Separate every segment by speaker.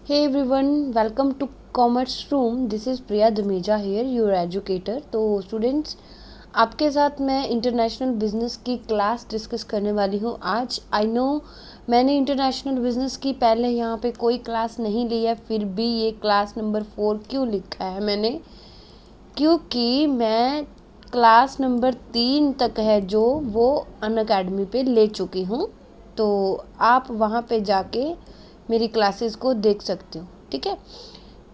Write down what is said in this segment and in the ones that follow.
Speaker 1: Hey everyone, welcome to Commerce Room. This is Priya Dhameja here, your educator. तो students, आपके साथ मैं international business की class discuss करने वाली हूँ आज. आई नो मैंने इंटरनेशनल बिजनेस की पहले यहाँ पे कोई क्लास नहीं ली है, फिर भी ये क्लास नंबर 4 क्यों लिखा है मैंने, क्योंकि मैं क्लास नंबर 3 तक है जो वो अनअकैडमी पे ले चुकी हूँ. तो आप वहाँ पे जाके मेरी क्लासेस को देख सकते हो. ठीक है,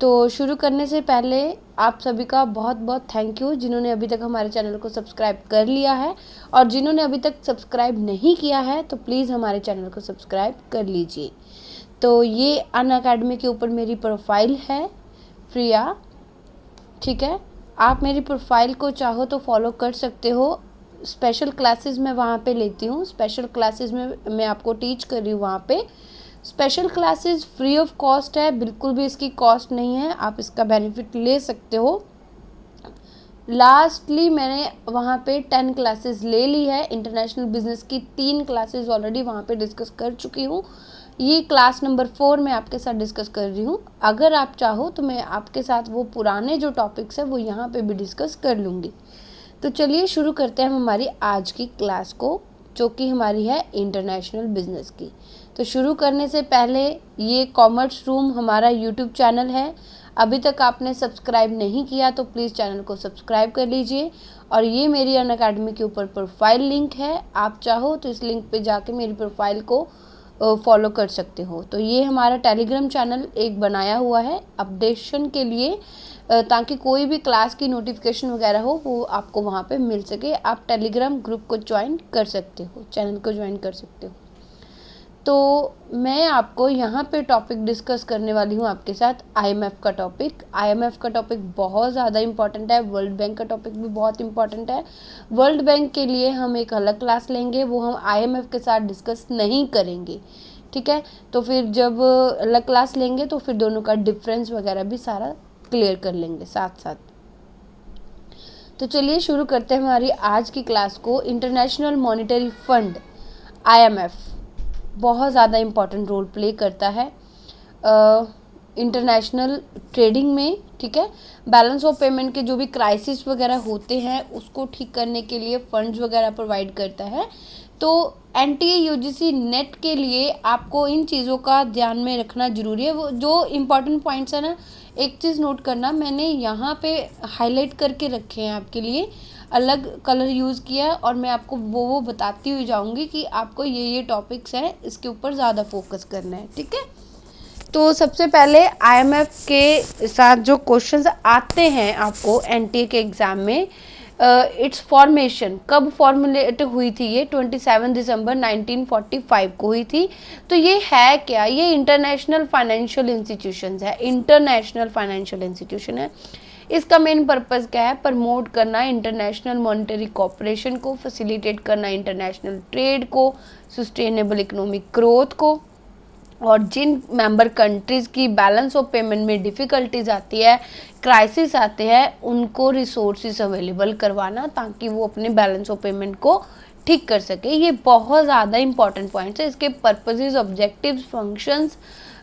Speaker 1: तो शुरू करने से पहले आप सभी का बहुत बहुत थैंक यू जिन्होंने अभी तक हमारे चैनल को सब्सक्राइब कर लिया है, और जिन्होंने अभी तक सब्सक्राइब नहीं किया है तो प्लीज़ हमारे चैनल को सब्सक्राइब कर लीजिए. तो ये अनअकैडमी के ऊपर मेरी प्रोफाइल है प्रिया. ठीक है, आप मेरी प्रोफाइल को चाहो तो फॉलो कर सकते हो. स्पेशल क्लासेस मैं वहाँ पे लेती हूँ, स्पेशल क्लासेस में मैं आपको टीच कर रही हूँ. वहाँ पे special classes free of cost है, बिल्कुल भी इसकी कॉस्ट नहीं है, आप इसका बेनिफिट ले सकते हो. लास्टली मैंने वहाँ पे 10 क्लासेस ले ली है. इंटरनेशनल बिजनेस की 3 क्लासेस ऑलरेडी वहाँ पे डिस्कस कर चुकी हूँ. ये क्लास नंबर 4 मैं आपके साथ डिस्कस कर रही हूँ. अगर आप चाहो तो मैं आपके साथ वो पुराने जो टॉपिक्स है वो यहाँ पे भी डिस्कस कर लूँगी. तो चलिए शुरू करते हैं हम हमारी आज की क्लास को, जो कि हमारी है इंटरनेशनल बिजनेस की. तो शुरू करने से पहले ये कॉमर्स रूम हमारा यूट्यूब चैनल है. अभी तक आपने सब्सक्राइब नहीं किया तो प्लीज़ चैनल को सब्सक्राइब कर लीजिए. और ये मेरी अनअकैडमी के ऊपर प्रोफाइल लिंक है, आप चाहो तो इस लिंक पे जाके मेरी प्रोफाइल को फॉलो कर सकते हो. तो ये हमारा टेलीग्राम चैनल एक बनाया हुआ है अपडेशन के लिए, ताकि कोई भी क्लास की नोटिफिकेशन वगैरह हो वो आपको वहाँ पे मिल सके. आप टेलीग्राम ग्रुप को ज्वाइन कर सकते हो, चैनल को ज्वाइन कर सकते हो. तो मैं आपको यहाँ पे टॉपिक डिस्कस करने वाली हूँ आपके साथ आईएमएफ का टॉपिक. आईएमएफ का टॉपिक बहुत ज़्यादा इंपॉर्टेंट है. वर्ल्ड बैंक का टॉपिक भी बहुत इंपॉर्टेंट है. वर्ल्ड बैंक के लिए हम एक अलग क्लास लेंगे, वो हम आईएमएफ के साथ डिस्कस नहीं करेंगे. ठीक है, तो फिर जब अलग क्लास लेंगे तो फिर दोनों का डिफरेंस वगैरह भी सारा क्लियर कर लेंगे साथ साथ. तो चलिए शुरू करते हैं हमारी आज की क्लास को. इंटरनेशनल मॉनिटरी फंड आईएमएफ बहुत ज़्यादा इम्पॉर्टेंट रोल प्ले करता है इंटरनेशनल ट्रेडिंग में. ठीक है, बैलेंस ऑफ पेमेंट के जो भी क्राइसिस वगैरह होते हैं उसको ठीक करने के लिए फंड्स वगैरह प्रोवाइड करता है. तो एनटीए यूजीसी नेट के लिए आपको इन चीज़ों का ध्यान में रखना ज़रूरी है. वो जो इम्पॉर्टेंट पॉइंट्स है ना, एक चीज़ नोट करना, मैंने यहाँ पे हाईलाइट करके रखे हैं आपके लिए, अलग कलर यूज़ किया है, और मैं आपको वो बताती हुई जाऊँगी कि आपको ये टॉपिक्स हैं इसके ऊपर ज़्यादा फोकस करना है. ठीक है, तो सबसे पहले आईएमएफ के साथ जो क्वेश्चंस आते हैं आपको एनटीए के एग्ज़ाम में, इट्स फॉर्मेशन कब फॉर्मुलेट हुई थी, ये 27 दिसंबर 1945 को हुई थी. तो ये है क्या, ये इंटरनेशनल फाइनेंशियल इंस्टीट्यूशंस है, इंटरनेशनल फाइनेंशियल इंस्टीट्यूशन है. इसका मेन पर्पज़ क्या है, प्रमोट करना इंटरनेशनल मॉनेटरी कोऑपरेशन को, फैसिलिटेट करना इंटरनेशनल ट्रेड को, सस्टेनेबल इकोनॉमिक ग्रोथ को, और जिन मेंबर कंट्रीज़ की बैलेंस ऑफ पेमेंट में डिफ़िकल्टीज आती है, क्राइसिस आते हैं, उनको रिसोर्सेज अवेलेबल करवाना ताकि वो अपने बैलेंस ऑफ पेमेंट को ठीक कर सके. ये बहुत ज़्यादा इंपॉर्टेंट पॉइंट्स है. इसके पर्पसेस, ऑब्जेक्टिव्स,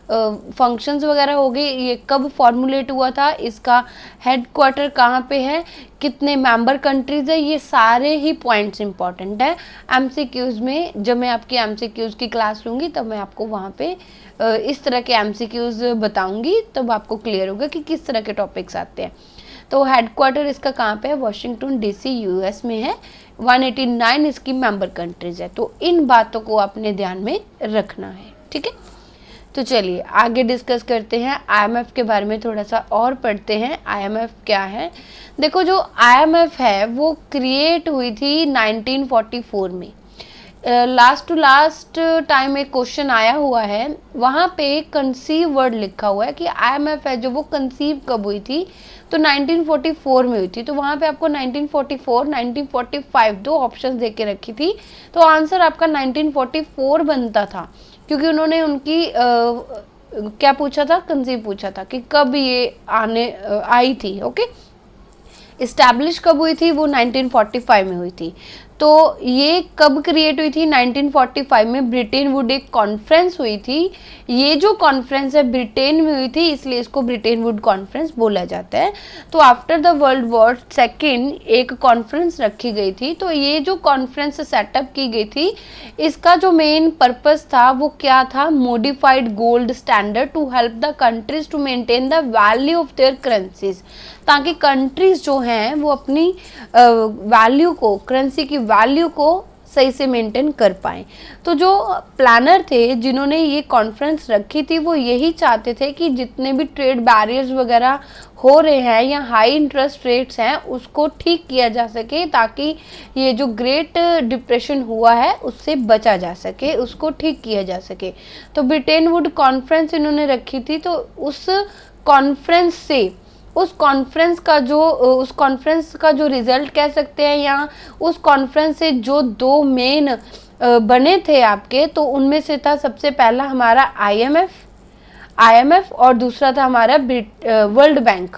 Speaker 1: फंक्शंस वगैरह हो गए. ये कब फॉर्मुलेट हुआ था, इसका हेडक्वार्टर कहाँ पे है, कितने मेंबर कंट्रीज़ है, ये सारे ही पॉइंट्स इंपॉर्टेंट है. एमसीक्यूज़ में जब मैं आपकी एमसीक्यूज़ की क्लास लूँगी तब मैं आपको वहाँ पे इस तरह के एमसीक्यूज़ बताऊँगी, तब आपको क्लियर होगा कि किस तरह के टॉपिक्स आते हैं. तो हेडक्वार्टर इसका कहाँ पे है, वाशिंगटन डीसी यूएस में है. 189 इसकी मेंबर कंट्रीज़ है. तो इन बातों को आपने ध्यान में रखना है. ठीक है, तो चलिए आगे डिस्कस करते हैं. आईएमएफ के बारे में थोड़ा सा और पढ़ते हैं. आईएमएफ क्या है, देखो जो आईएमएफ है वो क्रिएट हुई थी 1944 में. लास्ट टू लास्ट टाइम एक क्वेश्चन आया हुआ है, वहाँ पे कंसीव वर्ड लिखा हुआ है कि आईएमएफ है जो वो कंसीव कब हुई थी, तो 1944 में हुई थी. तो वहाँ पे आपको 1944, 1945 दो ऑप्शन दे के रखी थी. तो आंसर आपका 1944 बनता था, क्योंकि उन्होंने उनकी क्या पूछा था, कंसीव पूछा था कि कब ये आई थी. ओके, इस्टेब्लिश कब हुई थी, वो 1945 में हुई थी. तो ये कब क्रिएट हुई थी? 1945 में ब्रिटेन वुड एक कॉन्फ्रेंस हुई थी। ये जो कॉन्फ्रेंस है ब्रिटेन में हुई थी, इसलिए इसको ब्रिटेन वुड कॉन्फ्रेंस बोला जाता है। तो after the world war second एक कॉन्फ्रेंस रखी गई थी। तो ये जो कॉन्फ्रेंस सेटअप की गई थी, इसका जो मेन पर्पस था वो क्या था? Modified gold standard to help the countries to maintain the value of their currencies, ताकि कंट्रीज जो हैं वो अपनी वैल्यू को, करेंसी की वैल्यू को सही से मेंटेन कर पाएँ। तो जो प्लानर थे जिन्होंने ये कॉन्फ्रेंस रखी थी, वो यही चाहते थे कि जितने भी ट्रेड बैरियर्स वगैरह हो रहे हैं या हाई इंटरेस्ट रेट्स हैं उसको ठीक किया जा सके, ताकि ये जो ग्रेट डिप्रेशन हुआ है उससे बचा जा सके, उसको ठीक किया जा सके। तो ब्रिटेन वुड कॉन्फ्रेंस इन्होंने रखी थी। तो उस कॉन्फ्रेंस का जो रिजल्ट कह सकते हैं, या उस कॉन्फ्रेंस से जो दो मेन बने थे आपके, तो उनमें से था सबसे पहला हमारा आईएमएफ और दूसरा था हमारा वर्ल्ड बैंक।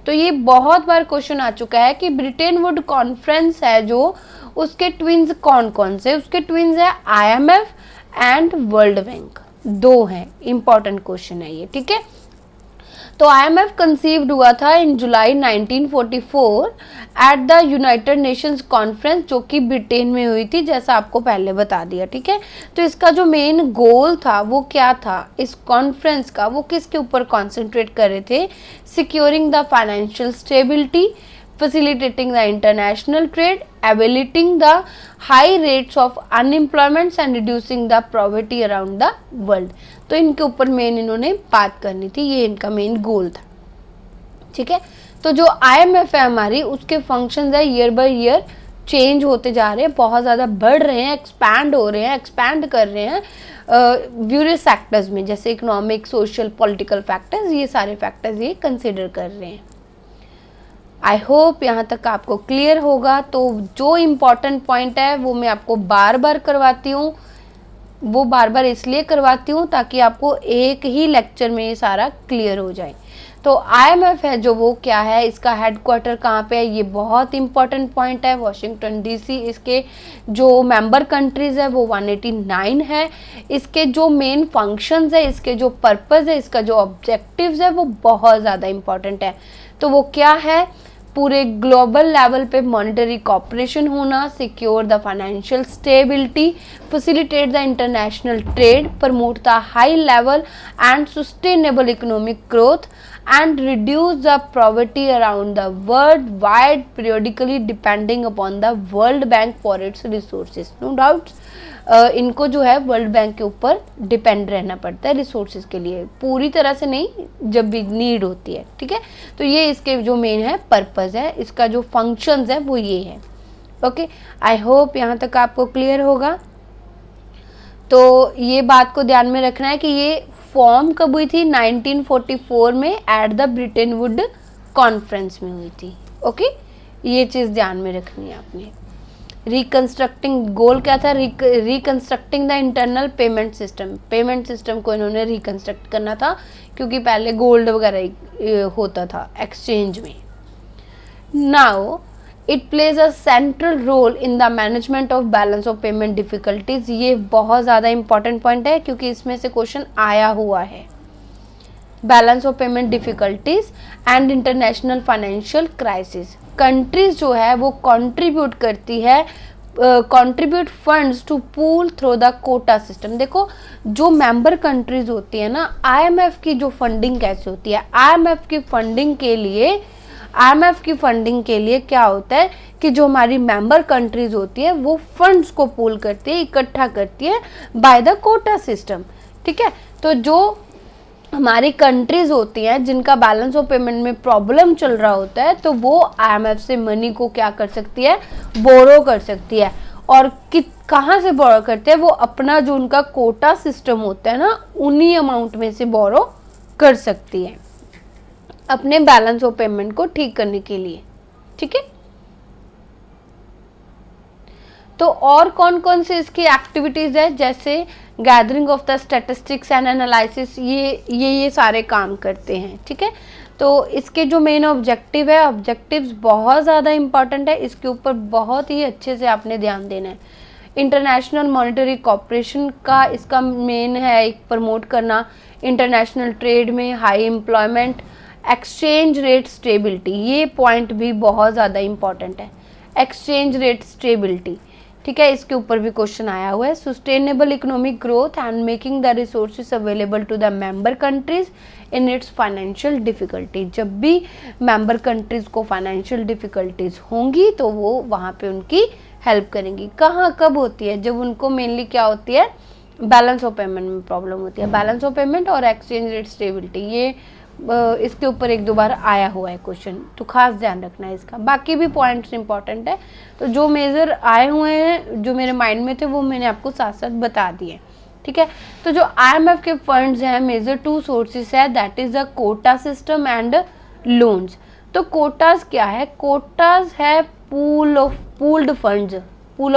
Speaker 1: तो ये बहुत बार क्वेश्चन आ चुका है कि ब्रिटेन वुड कॉन्फ्रेंस है जो, उसके ट्विन्स कौन कौन से? उसके ट्विन्स है आईएमएफ एंड वर्ल्ड बैंक, दो हैं। इंपॉर्टेंट क्वेश्चन है ये, ठीक है। तो आईएमएफ कंसीव्ड हुआ था इन जुलाई 1944 at the United Nations conference, जो कि ब्रिटेन में हुई थी, जैसा आपको पहले बता दिया, ठीक है। तो इसका जो मेन गोल था वो क्या था इस कॉन्फ्रेंस का? वो किसके ऊपर कॉन्सेंट्रेट कर रहे थे? Securing the financial stability, facilitating the international trade, aboliting the high rates of unemployment and reducing the poverty around the world। तो इनके ऊपर मेन इन्होंने बात करनी थी, ये इनका मेन गोल था, ठीक है। तो जो आईएमएफ है हमारी, उसके फंक्शंस है ईयर बाय ईयर चेंज होते जा रहे हैं, बहुत ज़्यादा बढ़ रहे हैं, एक्सपैंड कर रहे हैं वेरियस फैक्टर्स में, जैसे इकोनॉमिक, सोशल, पॉलिटिकल फैक्टर्स, ये सारे फैक्टर्स ये कंसिडर कर रहे हैं। आई होप यहाँ तक आपको क्लियर होगा। तो जो इम्पॉर्टेंट पॉइंट है वो मैं आपको बार बार करवाती हूँ, वो बार बार इसलिए करवाती हूँ ताकि आपको एक ही लेक्चर में ये सारा क्लियर हो जाए। तो आईएमएफ है जो, वो क्या है, इसका हेडक्वार्टर कहाँ पे है, ये बहुत इंपॉर्टेंट पॉइंट है, वाशिंगटन डीसी। इसके जो मेंबर कंट्रीज है वो 189 है। इसके जो मेन फंक्शंस है, इसके जो पर्पस है, इसका जो ऑब्जेक्टिव्स है वो बहुत ज़्यादा इंपॉर्टेंट है। तो वो क्या है? पूरे ग्लोबल लेवल पे मॉनेटरी कॉपरेशन होना, secure the financial stability, facilitate the international trade, promote the high level and sustainable economic growth and reduce the poverty around the world wide, periodically depending upon the World Bank for its resources। No doubts, इनको जो है world bank के ऊपर depend रहना पड़ता है resources के लिए, पूरी तरह से नहीं, जब भी नीड होती है, ठीक है। तो ये इसके जो मेन है पर्पस है, इसका जो फंक्शंस है वो ये है। ओके, आई होप यहाँ तक आपको क्लियर होगा। तो ये बात को ध्यान में रखना है कि ये फॉर्म कब हुई थी? 1944 में at the Britain would conference में हुई थी। ओके, ये चीज़ ध्यान में रखनी है आपने। रिकंस्ट्रक्टिंग गोल क्या था? Reconstructing the internal payment system को इन्होंने रिकंस्ट्रक्ट करना था, क्योंकि पहले गोल्ड वगैरह होता था एक्सचेंज में। Now it plays a central role in the management of balance of payment difficulties. ये बहुत ज़्यादा इंपॉर्टेंट पॉइंट है, क्योंकि इसमें से क्वेश्चन आया हुआ है। Balance of payment difficulties and international financial crisis. Countries जो है वो कंट्रीब्यूट करती है, contribute funds to pool through the quota system. देखो, जो मेंबर कंट्रीज होती है ना, आईएमएफ की जो फंडिंग कैसे होती है, आईएमएफ की फंडिंग के लिए क्या होता है कि जो हमारी मेंबर कंट्रीज होती है वो फंड्स को पूल करती है, इकट्ठा करती है बाय द कोटा सिस्टम, ठीक है। तो जो हमारी कंट्रीज होती हैं जिनका बैलेंस ऑफ पेमेंट में प्रॉब्लम चल रहा होता है, तो वो आईएमएफ से मनी को क्या कर सकती है? बोरो कर सकती है। और कहाँ से बोरो करते हैं? वो अपना जो उनका कोटा सिस्टम होता है ना, उन्हीं अमाउंट में से बोरो कर सकती है अपने बैलेंस ऑफ पेमेंट को ठीक करने के लिए, ठीक है। तो और कौन कौन से इसकी एक्टिविटीज है, जैसे gathering of the statistics and analysis, ये सारे काम करते हैं, ठीक है। तो इसके जो मेन ऑब्जेक्टिव है, ऑब्जेक्टिव्स बहुत ज़्यादा इंपॉर्टेंट है, इसके ऊपर बहुत ही अच्छे से आपने ध्यान देना है। इंटरनेशनल मॉनेटरी कॉपरेशन का इसका मेन है एक प्रमोट करना, इंटरनेशनल ट्रेड में high employment, exchange rate stability, ये पॉइंट भी बहुत ज़्यादा इंपॉर्टेंट है, एक्सचेंज रेट स्टेबिलिटी, ठीक है, इसके ऊपर भी क्वेश्चन आया हुआ है। Sustainable economic growth and making the resources available to the member countries in its financial difficulty, जब भी मेंबर कंट्रीज को फाइनेंशियल डिफिकल्टीज होंगी तो वो वहाँ पे उनकी हेल्प करेंगी। कहाँ कब होती है, जब उनको मेनली क्या होती है, बैलेंस ऑफ पेमेंट में प्रॉब्लम होती है, बैलेंस ऑफ पेमेंट और एक्सचेंज रेट स्टेबिलिटी, ये इसके ऊपर एक दो बार आया हुआ है क्वेश्चन, तो खास ध्यान रखना है इसका। बाकी भी पॉइंट्स इंपॉर्टेंट है, तो जो मेजर आए हुए हैं जो मेरे माइंड में थे वो मैंने आपको साथ साथ बता दिए, ठीक है। तो जो IMF के फंड्स हैं, मेजर 2 सोर्सेस है, that is the quota system and loans. तो कोटास क्या है, कोटास है पूल्ड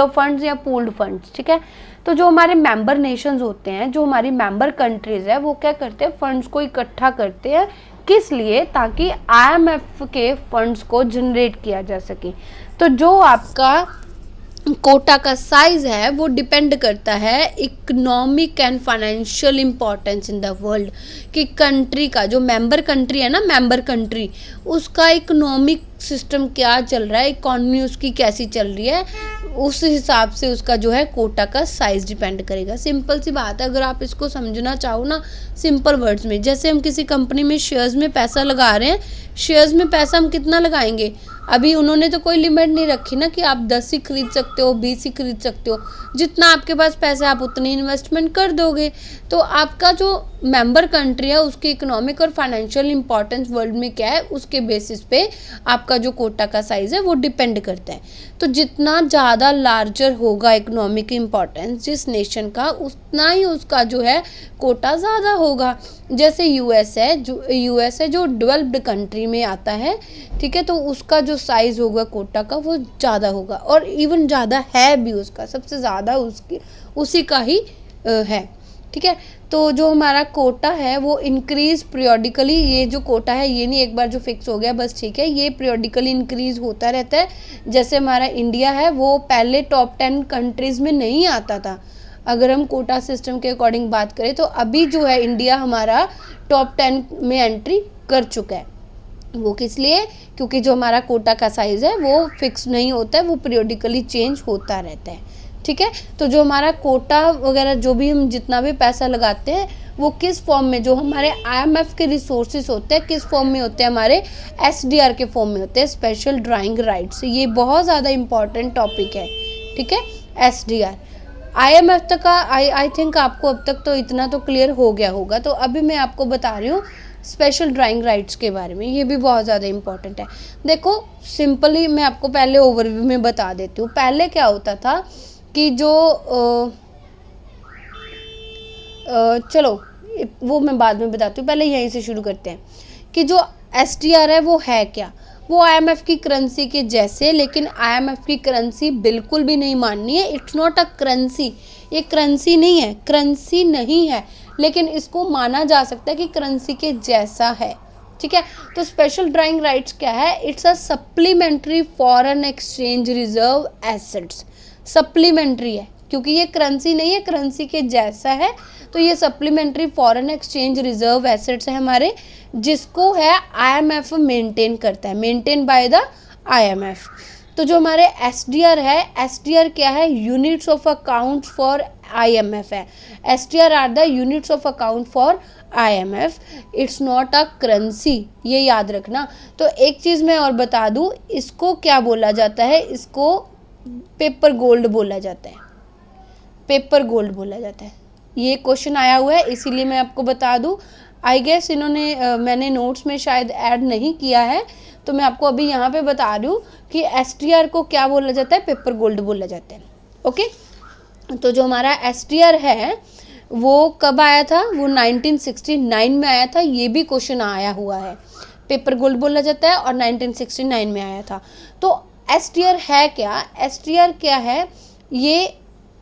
Speaker 1: फंड्स या पूल्ड फंड्स, ठीक है। तो जो हमारे मेंबर नेशंस होते हैं, जो हमारी मेंबर कंट्रीज है, वो क्या करते हैं, फंड्स को इकट्ठा करते हैं, किस लिए, ताकि IMF के फंड्स को जनरेट किया जा सके। तो जो आपका कोटा का साइज है वो डिपेंड करता है economic and financial importance in the world, कि कंट्री का जो मेंबर कंट्री है ना, मेंबर कंट्री, उसका इकोनॉमिक सिस्टम क्या चल रहा है, इकोनॉमी उसकी कैसी चल रही है, उस हिसाब से उसका जो है कोटा का साइज डिपेंड करेगा। सिंपल सी बात है, अगर आप इसको समझना चाहो ना सिंपल वर्ड्स में, जैसे हम किसी कंपनी में शेयर्स में पैसा लगा रहे हैं, शेयर्स में पैसा हम कितना लगाएंगे, अभी उन्होंने तो कोई लिमिट नहीं रखी ना कि आप 10 ही खरीद सकते हो, 20 ही खरीद सकते हो, जितना आपके पास पैसा आप उतनी इन्वेस्टमेंट कर दोगे। तो आपका जो मेंबर कंट्री है उसकी इकोनॉमिक और फाइनेंशियल इंपॉर्टेंस वर्ल्ड में क्या है, उसके बेसिस पे आपका जो कोटा का साइज है वो डिपेंड करता है। तो जितना ज़्यादा लार्जर होगा इकोनॉमिक इंपॉर्टेंस जिस नेशन का, उतना ही उसका जो है कोटा ज़्यादा होगा। जैसे यूएस है जो डेवलप्ड कंट्री में आता है, ठीक है, तो उसका जो साइज़ होगा कोटा का वो ज़्यादा होगा, और इवन ज़्यादा है भी, उसका सबसे ज़्यादा उसी का ही है, ठीक है। तो जो हमारा कोटा है वो इंक्रीज पीरियोडिकली, ये जो कोटा है ये नहीं एक बार जो फिक्स हो गया बस, ठीक है, ये पीरियोडिकली इंक्रीज होता रहता है। जैसे हमारा इंडिया है वो पहले टॉप 10 कंट्रीज़ में नहीं आता था, अगर हम कोटा सिस्टम के अकॉर्डिंग बात करें तो अभी जो है इंडिया हमारा टॉप 10 में एंट्री कर चुका है। वो किस लिए, क्योंकि जो हमारा कोटा का साइज़ है वो फिक्स नहीं होता है, वो पीरियोडिकली चेंज होता रहता है, ठीक है। तो जो हमारा कोटा वगैरह जो भी हम जितना भी पैसा लगाते हैं वो किस फॉर्म में, जो हमारे IMF के रिसोर्सेज होते हैं किस फॉर्म में होते हैं, हमारे SDR के फॉर्म में होते हैं, स्पेशल ड्राइंग राइट्स। ये बहुत ज़्यादा इंपॉर्टेंट टॉपिक है, ठीक है, SDR। IMF तक का आई थिंक आपको अब तक तो इतना तो क्लियर हो गया होगा। तो अभी मैं आपको बता रही हूँ स्पेशल ड्राइंग राइट्स के बारे में, ये भी बहुत ज़्यादा इंपॉर्टेंट है। देखो सिंपली मैं आपको पहले ओवरव्यू में बता देती हूँ। पहले क्या होता था कि जो चलो वो मैं बाद में बताती हूँ, पहले यहीं से शुरू करते हैं कि जो SDR है वो है क्या। वो IMF की करेंसी के जैसे, लेकिन IMF की करेंसी बिल्कुल भी नहीं माननी है। इट्स नॉट अ करेंसी, ये करेंसी नहीं है, करेंसी नहीं है, लेकिन इसको माना जा सकता है कि करेंसी के जैसा है, ठीक है। तो स्पेशल ड्राइंग राइट्स क्या है, it's a supplementary foreign exchange reserve assets. Supplementary है क्योंकि ये करेंसी नहीं है, करेंसी के जैसा है, तो ये supplementary foreign exchange reserve assets है हमारे, जिसको है IMF मेंटेन करता है, मेंटेन बाय द IMF। तो जो हमारे SDR है, SDR क्या है, units of account for IMF है। SDR are the units of account for IMF, it's not a currency, ये याद रखना। तो एक चीज़ मैं और बता दूँ, इसको क्या बोला जाता है, इसको पेपर गोल्ड बोला जाता है, पेपर गोल्ड बोला जाता है। ये क्वेश्चन आया हुआ है इसीलिए मैं आपको बता दूं। आई गेस इन्होंने मैंने नोट्स में शायद ऐड नहीं किया है, तो मैं आपको अभी यहाँ पे बता रही हूँ कि SDR को क्या बोला जाता है, पेपर गोल्ड बोला जाता है, ओके। तो जो हमारा SDR है वो कब आया था, वो 1969 में आया था, ये भी क्वेश्चन आया हुआ है। पेपर गोल्ड बोला जाता है और 1969 में आया था। तो SDR है क्या, SDR क्या है, ये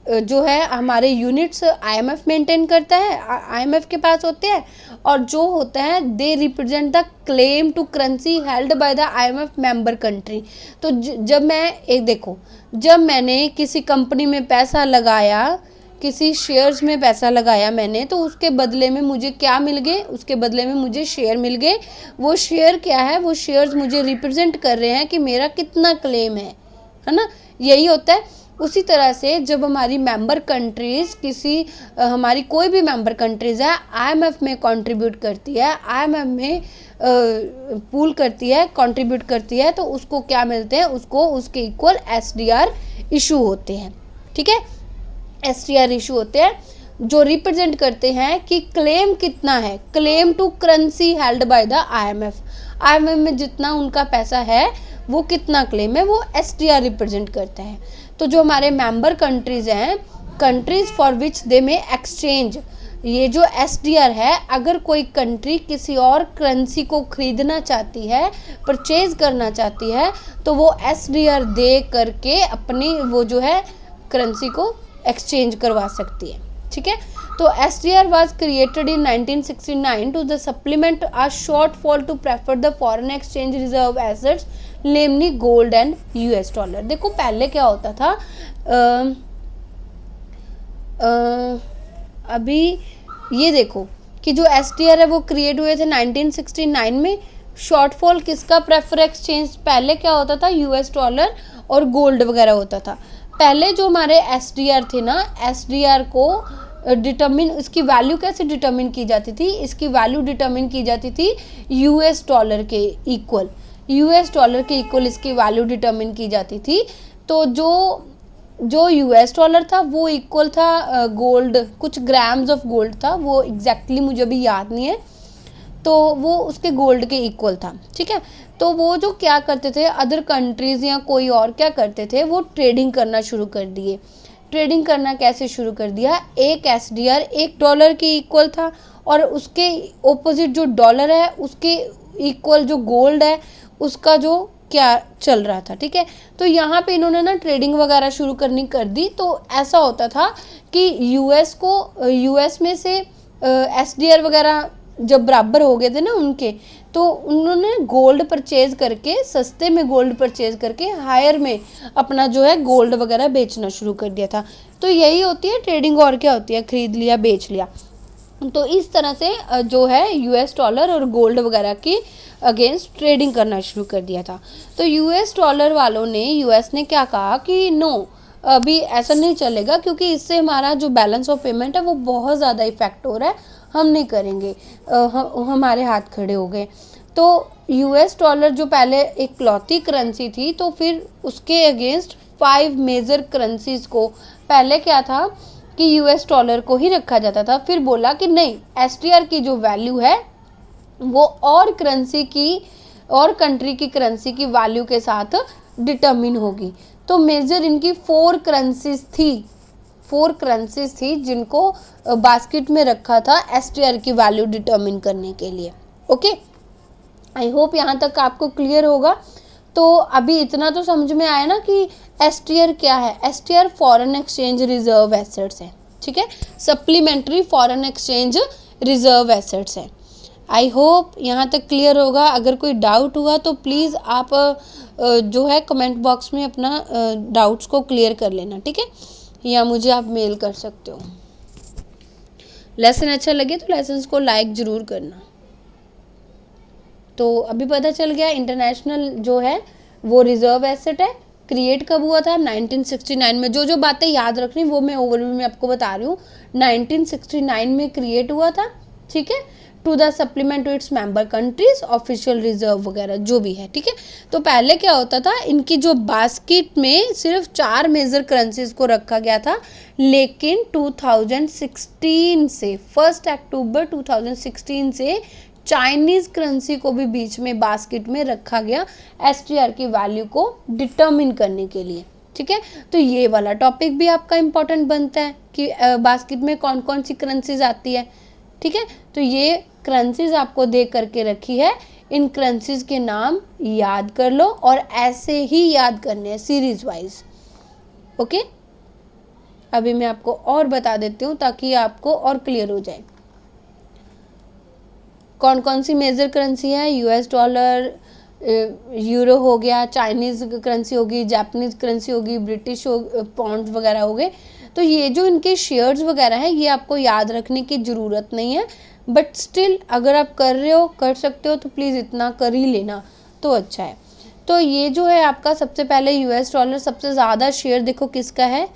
Speaker 1: जो है हमारे यूनिट्स आईएमएफ मेंटेन करता है, आईएमएफ के पास होते हैं, और जो होते हैं they represent the claim to currency held by the IMF member country. तो जब मैं एक देखो, जब मैंने किसी कंपनी में पैसा लगाया, किसी शेयर्स में पैसा लगाया मैंने, तो उसके बदले में मुझे क्या मिल गए, उसके बदले में मुझे शेयर मिल गए। वो शेयर क्या है, वो शेयर्स मुझे रिप्रेजेंट कर रहे हैं कि मेरा कितना क्लेम है ना, यही होता है। उसी तरह से जब हमारी मेंबर कंट्रीज़ किसी हमारी कोई भी मेंबर कंट्रीज़ है आईएमएफ में कंट्रीब्यूट करती है, आईएमएफ में पूल करती है, कंट्रीब्यूट करती है, तो उसको क्या मिलते हैं, उसको उसके इक्वल एसडीआर इशू होते हैं। ठीक है, एसडीआर इशू होते हैं जो रिप्रेजेंट करते हैं कि क्लेम कितना है, claim to currency held by the IMF. IMF में जितना उनका पैसा है वो कितना क्लेम है, वो एसडीआर रिप्रेजेंट करता है। तो जो हमारे मेंबर कंट्रीज हैं, कंट्रीज फॉर विच दे में एक्सचेंज, ये जो एसडीआर है, अगर कोई कंट्री किसी और करेंसी को खरीदना चाहती है, परचेज करना चाहती है, तो वो एसडीआर दे करके अपनी वो जो है करेंसी को एक्सचेंज करवा सकती है। ठीक है, तो SDR was created in 1969 to the supplement a shortfall to prefer the foreign exchange reserve assets namely gold and US dollar. देखो पहले क्या होता था, अभी ये देखो कि जो एसडीआर है वो क्रिएट हुए थे 1969 में। शॉर्टफॉल किसका प्रेफर एक्सचेंज, पहले क्या होता था, यूएस डॉलर और गोल्ड वगैरह होता था। पहले जो हमारे एसडीआर थे ना, एसडीआर को डिटर्मिन, इसकी वैल्यू कैसे डिटर्मिन की जाती थी, इसकी वैल्यू डिटर्मिन की जाती थी यूएस डॉलर के इक्वल, यूएस डॉलर के इक्वल इसकी वैल्यू डिटर्मिन की जाती थी। तो जो यूएस डॉलर था वो इक्वल था गोल्ड, कुछ ग्राम्स ऑफ गोल्ड था, वो एग्जैक्टली मुझे अभी याद नहीं है, तो वो उसके गोल्ड के इक्वल था। ठीक है, तो वो जो क्या करते थे अदर कंट्रीज़ या कोई और क्या करते थे, वो ट्रेडिंग करना शुरू कर दिए। ट्रेडिंग करना कैसे शुरू कर दिया, एक एसडीआर $1 के इक्वल था, और उसके ऑपोजिट जो डॉलर है उसके इक्वल जो गोल्ड है उसका जो क्या चल रहा था। ठीक है, तो यहाँ पे इन्होंने ना ट्रेडिंग वगैरह शुरू करनी कर दी। तो ऐसा होता था कि यूएस में से एसडीआर वगैरह जब बराबर हो गए थे ना उनके, तो उन्होंने गोल्ड परचेज करके, सस्ते में गोल्ड परचेज करके हायर में अपना जो है गोल्ड वगैरह बेचना शुरू कर दिया था। तो यही होती है ट्रेडिंग, और क्या होती है, खरीद लिया बेच लिया। तो इस तरह से जो है यूएस डॉलर और गोल्ड वगैरह की अगेंस्ट ट्रेडिंग करना शुरू कर दिया था। तो यूएस डॉलर वालों ने, यूएस ने क्या कहा कि नो, अभी ऐसा नहीं चलेगा, क्योंकि इससे हमारा जो बैलेंस ऑफ पेमेंट है वो बहुत ज़्यादा इफेक्ट हो रहा है, हम नहीं करेंगे, हमारे हाथ खड़े हो गए। तो यूएस डॉलर जो पहले एक लौती करेंसी थी, तो फिर उसके अगेंस्ट 5 मेजर करेंसीज को, पहले क्या था कि यूएस डॉलर को ही रखा जाता था, फिर बोला कि नहीं, एसडीआर की जो वैल्यू है वो और करेंसी की, और कंट्री की करेंसी की वैल्यू के साथ डिटर्मिन होगी। तो मेजर इनकी 4 करेंसीज थी जिनको बास्केट में रखा था एसडीआर की वैल्यू डिटर्मिन करने के लिए। ओके, आई होप यहाँ तक आपको क्लियर होगा। तो अभी इतना तो समझ में आया ना कि एसडीआर क्या है। SDR foreign exchange reserve assets है। ठीक है, supplementary foreign exchange reserve assets है। आई होप यहाँ तक क्लियर होगा। अगर कोई डाउट हुआ तो प्लीज़ आप जो है कमेंट बॉक्स में अपना डाउट्स को क्लियर कर लेना। ठीक है, या मुझे आप मेल कर सकते हो। लेसन अच्छा लगे तो लेसन को लाइक ज़रूर करना। तो अभी पता चल गया इंटरनेशनल जो है वो रिजर्व एसेट है। क्रिएट कब हुआ था, 1969 में। जो बातें याद रखनी वो मैं ओवरव्यू में आपको बता रही हूँ। 1969 में क्रिएट हुआ था। ठीक है, to the supplement to its member countries official reserve वगैरह जो भी है। ठीक है, तो पहले क्या होता था, इनकी जो बास्केट में सिर्फ 4 मेजर करेंसीज को रखा गया था, लेकिन 2016 से 1 अक्टूबर 2016 से चाइनीज़ करेंसी को भी बीच में बास्केट में रखा गया एसडीआर की वैल्यू को डिटर्मिन करने के लिए। ठीक है, तो ये वाला टॉपिक भी आपका इम्पोर्टेंट बनता है कि बास्केट में कौन कौन सी करेंसीज आती है। ठीक है, तो ये करेंसीज आपको दे करके रखी है, इन करेंसीज के नाम याद कर लो और ऐसे ही याद करने हैं सीरीज वाइज। ओके, अभी मैं आपको और बता देती हूँ ताकि आपको और क्लियर हो जाए। कौन कौन सी मेजर करेंसी है, यूएस डॉलर, यूरो हो गया, चाइनीज करेंसी होगी, जापानीज करेंसी होगी, ब्रिटिश पाउंड वगैरह हो गए। तो ये जो इनके शेयर्स वगैरह हैं ये आपको याद रखने की ज़रूरत नहीं है, बट स्टिल अगर आप कर रहे हो, कर सकते हो तो प्लीज़ इतना कर ही लेना तो अच्छा है। तो ये जो है आपका सबसे पहले यूएस डॉलर, सबसे ज़्यादा शेयर देखो किसका है,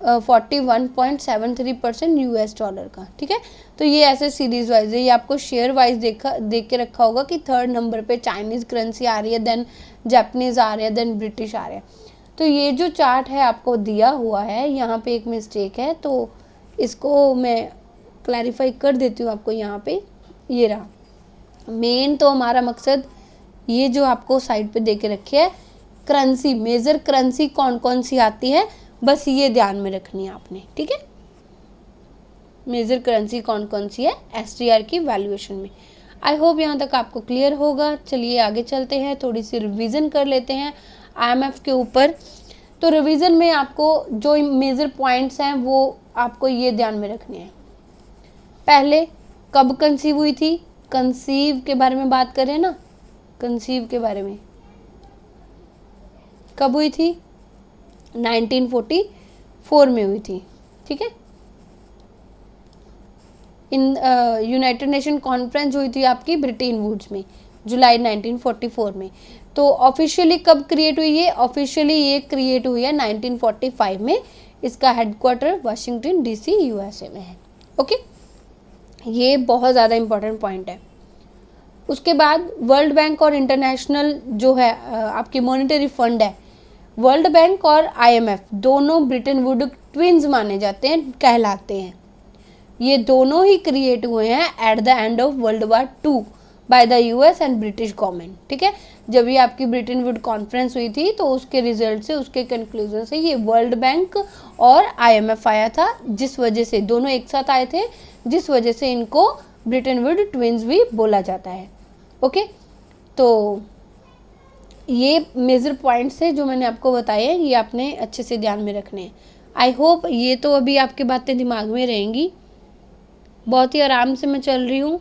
Speaker 1: 41.73% यूएस डॉलर का, ठीक है। तो ये ऐसे सीरीज वाइज है, ये आपको शेयर वाइज देख के रखा होगा कि थर्ड नंबर पे चाइनीज़ करेंसी आ रही है, देन जापानीज़ आ रही है, देन ब्रिटिश आ रहे हैं। तो ये जो चार्ट है आपको दिया हुआ है, यहाँ पे एक मिस्टेक है तो इसको मैं क्लैरिफाई कर देती हूँ आपको। यहाँ पे ये रहा मेन, तो हमारा मकसद ये जो आपको साइड पे दे के रखी है करेंसी, मेजर करेंसी कौन कौन सी आती है, बस ये ध्यान में रखनी है आपने, ठीक है। मेजर करेंसी कौन कौन सी है एसटीआर की वैल्यूएशन में। आई होप यहाँ तक आपको क्लियर होगा। चलिए आगे चलते हैं, थोड़ी सी रिवीजन कर लेते हैं आईएमएफ के ऊपर। तो रिवीजन में आपको जो मेजर पॉइंट्स हैं वो आपको ये ध्यान में रखने हैं। पहले कब कंसीव हुई थी, कंसीव के बारे में बात करें ना, कंसीव के बारे में कब हुई थी, 1944 में हुई थी, ठीक है। इन यूनाइटेड नेशन कॉन्फ्रेंस हुई थी आपकी ब्रिटेन वुड्स में जुलाई 1944 में। तो ऑफिशियली कब क्रिएट हुई है, ऑफिशियली ये क्रिएट हुई है 1945 में। इसका हेडक्वार्टर वाशिंगटन डीसी यूएसए में है, ओके। ये बहुत ज़्यादा इंपॉर्टेंट पॉइंट है। उसके बाद वर्ल्ड बैंक और इंटरनेशनल जो है आपकी मॉनेटरी फंड है, वर्ल्ड बैंक और आईएमएफ दोनों ब्रिटेन वुड ट्विन्स माने जाते हैं, कहलाते हैं। ये दोनों ही क्रिएट हुए हैं at the end of world war 2 by the US and British government, ठीक है। जब ये आपकी ब्रिटेन वुड कॉन्फ्रेंस हुई थी तो उसके रिजल्ट से, उसके कंक्लूजन से ये वर्ल्ड बैंक और आईएमएफ आया था, जिस वजह से दोनों एक साथ आए थे, जिस वजह से इनको ब्रिटेन वुड ट्विन्स भी बोला जाता है, ओके। तो ये मेजर पॉइंट्स है जो मैंने आपको बताए हैं, ये आपने अच्छे से ध्यान में रखने हैं। आई होप ये तो अभी आपकी बातें दिमाग में रहेंगी। बहुत ही आराम से मैं चल रही हूँ।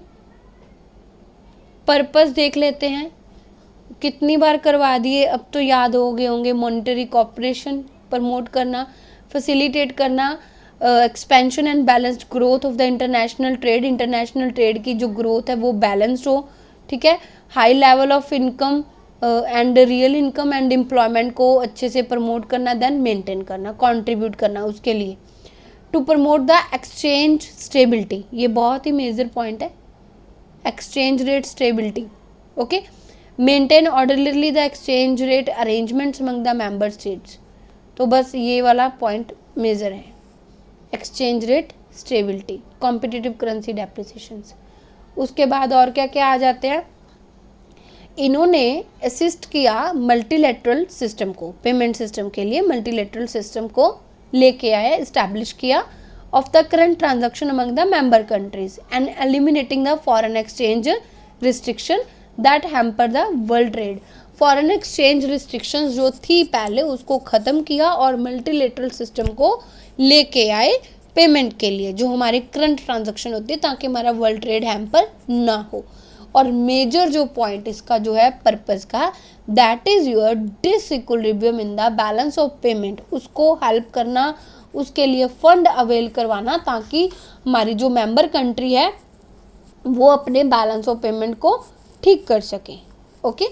Speaker 1: पर्पस देख लेते हैं, कितनी बार करवा दिए, अब तो याद हो गए होंगे। मॉनेटरी कोऑपरेशन प्रमोट करना, फैसिलिटेट करना, expansion and balanced growth of the international trade, international trade की जो ग्रोथ है वो बैलेंस्ड हो, ठीक है। High level of income and real income and employment को अच्छे से प्रमोट करना, देन मेंटेन करना, कंट्रीब्यूट करना उसके लिए। To promote the exchange stability, ये बहुत ही मेजर पॉइंट है, exchange rate stability, okay. Maintain orderly the exchange rate arrangements among the member states. तो बस ये वाला पॉइंट मेजर है, exchange rate stability, competitive currency depreciations. उसके बाद और क्या क्या आ जाते हैं, इन्होंने असिस्ट किया मल्टीलेटरल सिस्टम को, पेमेंट सिस्टम के लिए मल्टीलेटरल सिस्टम को लेके आया, इस्टेब्लिश किया of the current transaction among the member countries and eliminating the foreign exchange restriction that hamper the world trade. Foreign exchange restrictions जो थी पहले उसको ख़त्म किया और मल्टीलेटरल सिस्टम को लेके आए पेमेंट के लिए, जो हमारे करंट ट्रांजैक्शन होती है, ताकि हमारा वर्ल्ड ट्रेड हैम्पर ना हो। और मेजर जो पॉइंट इसका जो है पर्पस का, that is your disequilibrium in the balance of payment, उसको हेल्प करना, उसके लिए फंड अवेल करवाना, ताकि हमारी जो मेंबर कंट्री है वो अपने बैलेंस ऑफ पेमेंट को ठीक कर सके, ओके।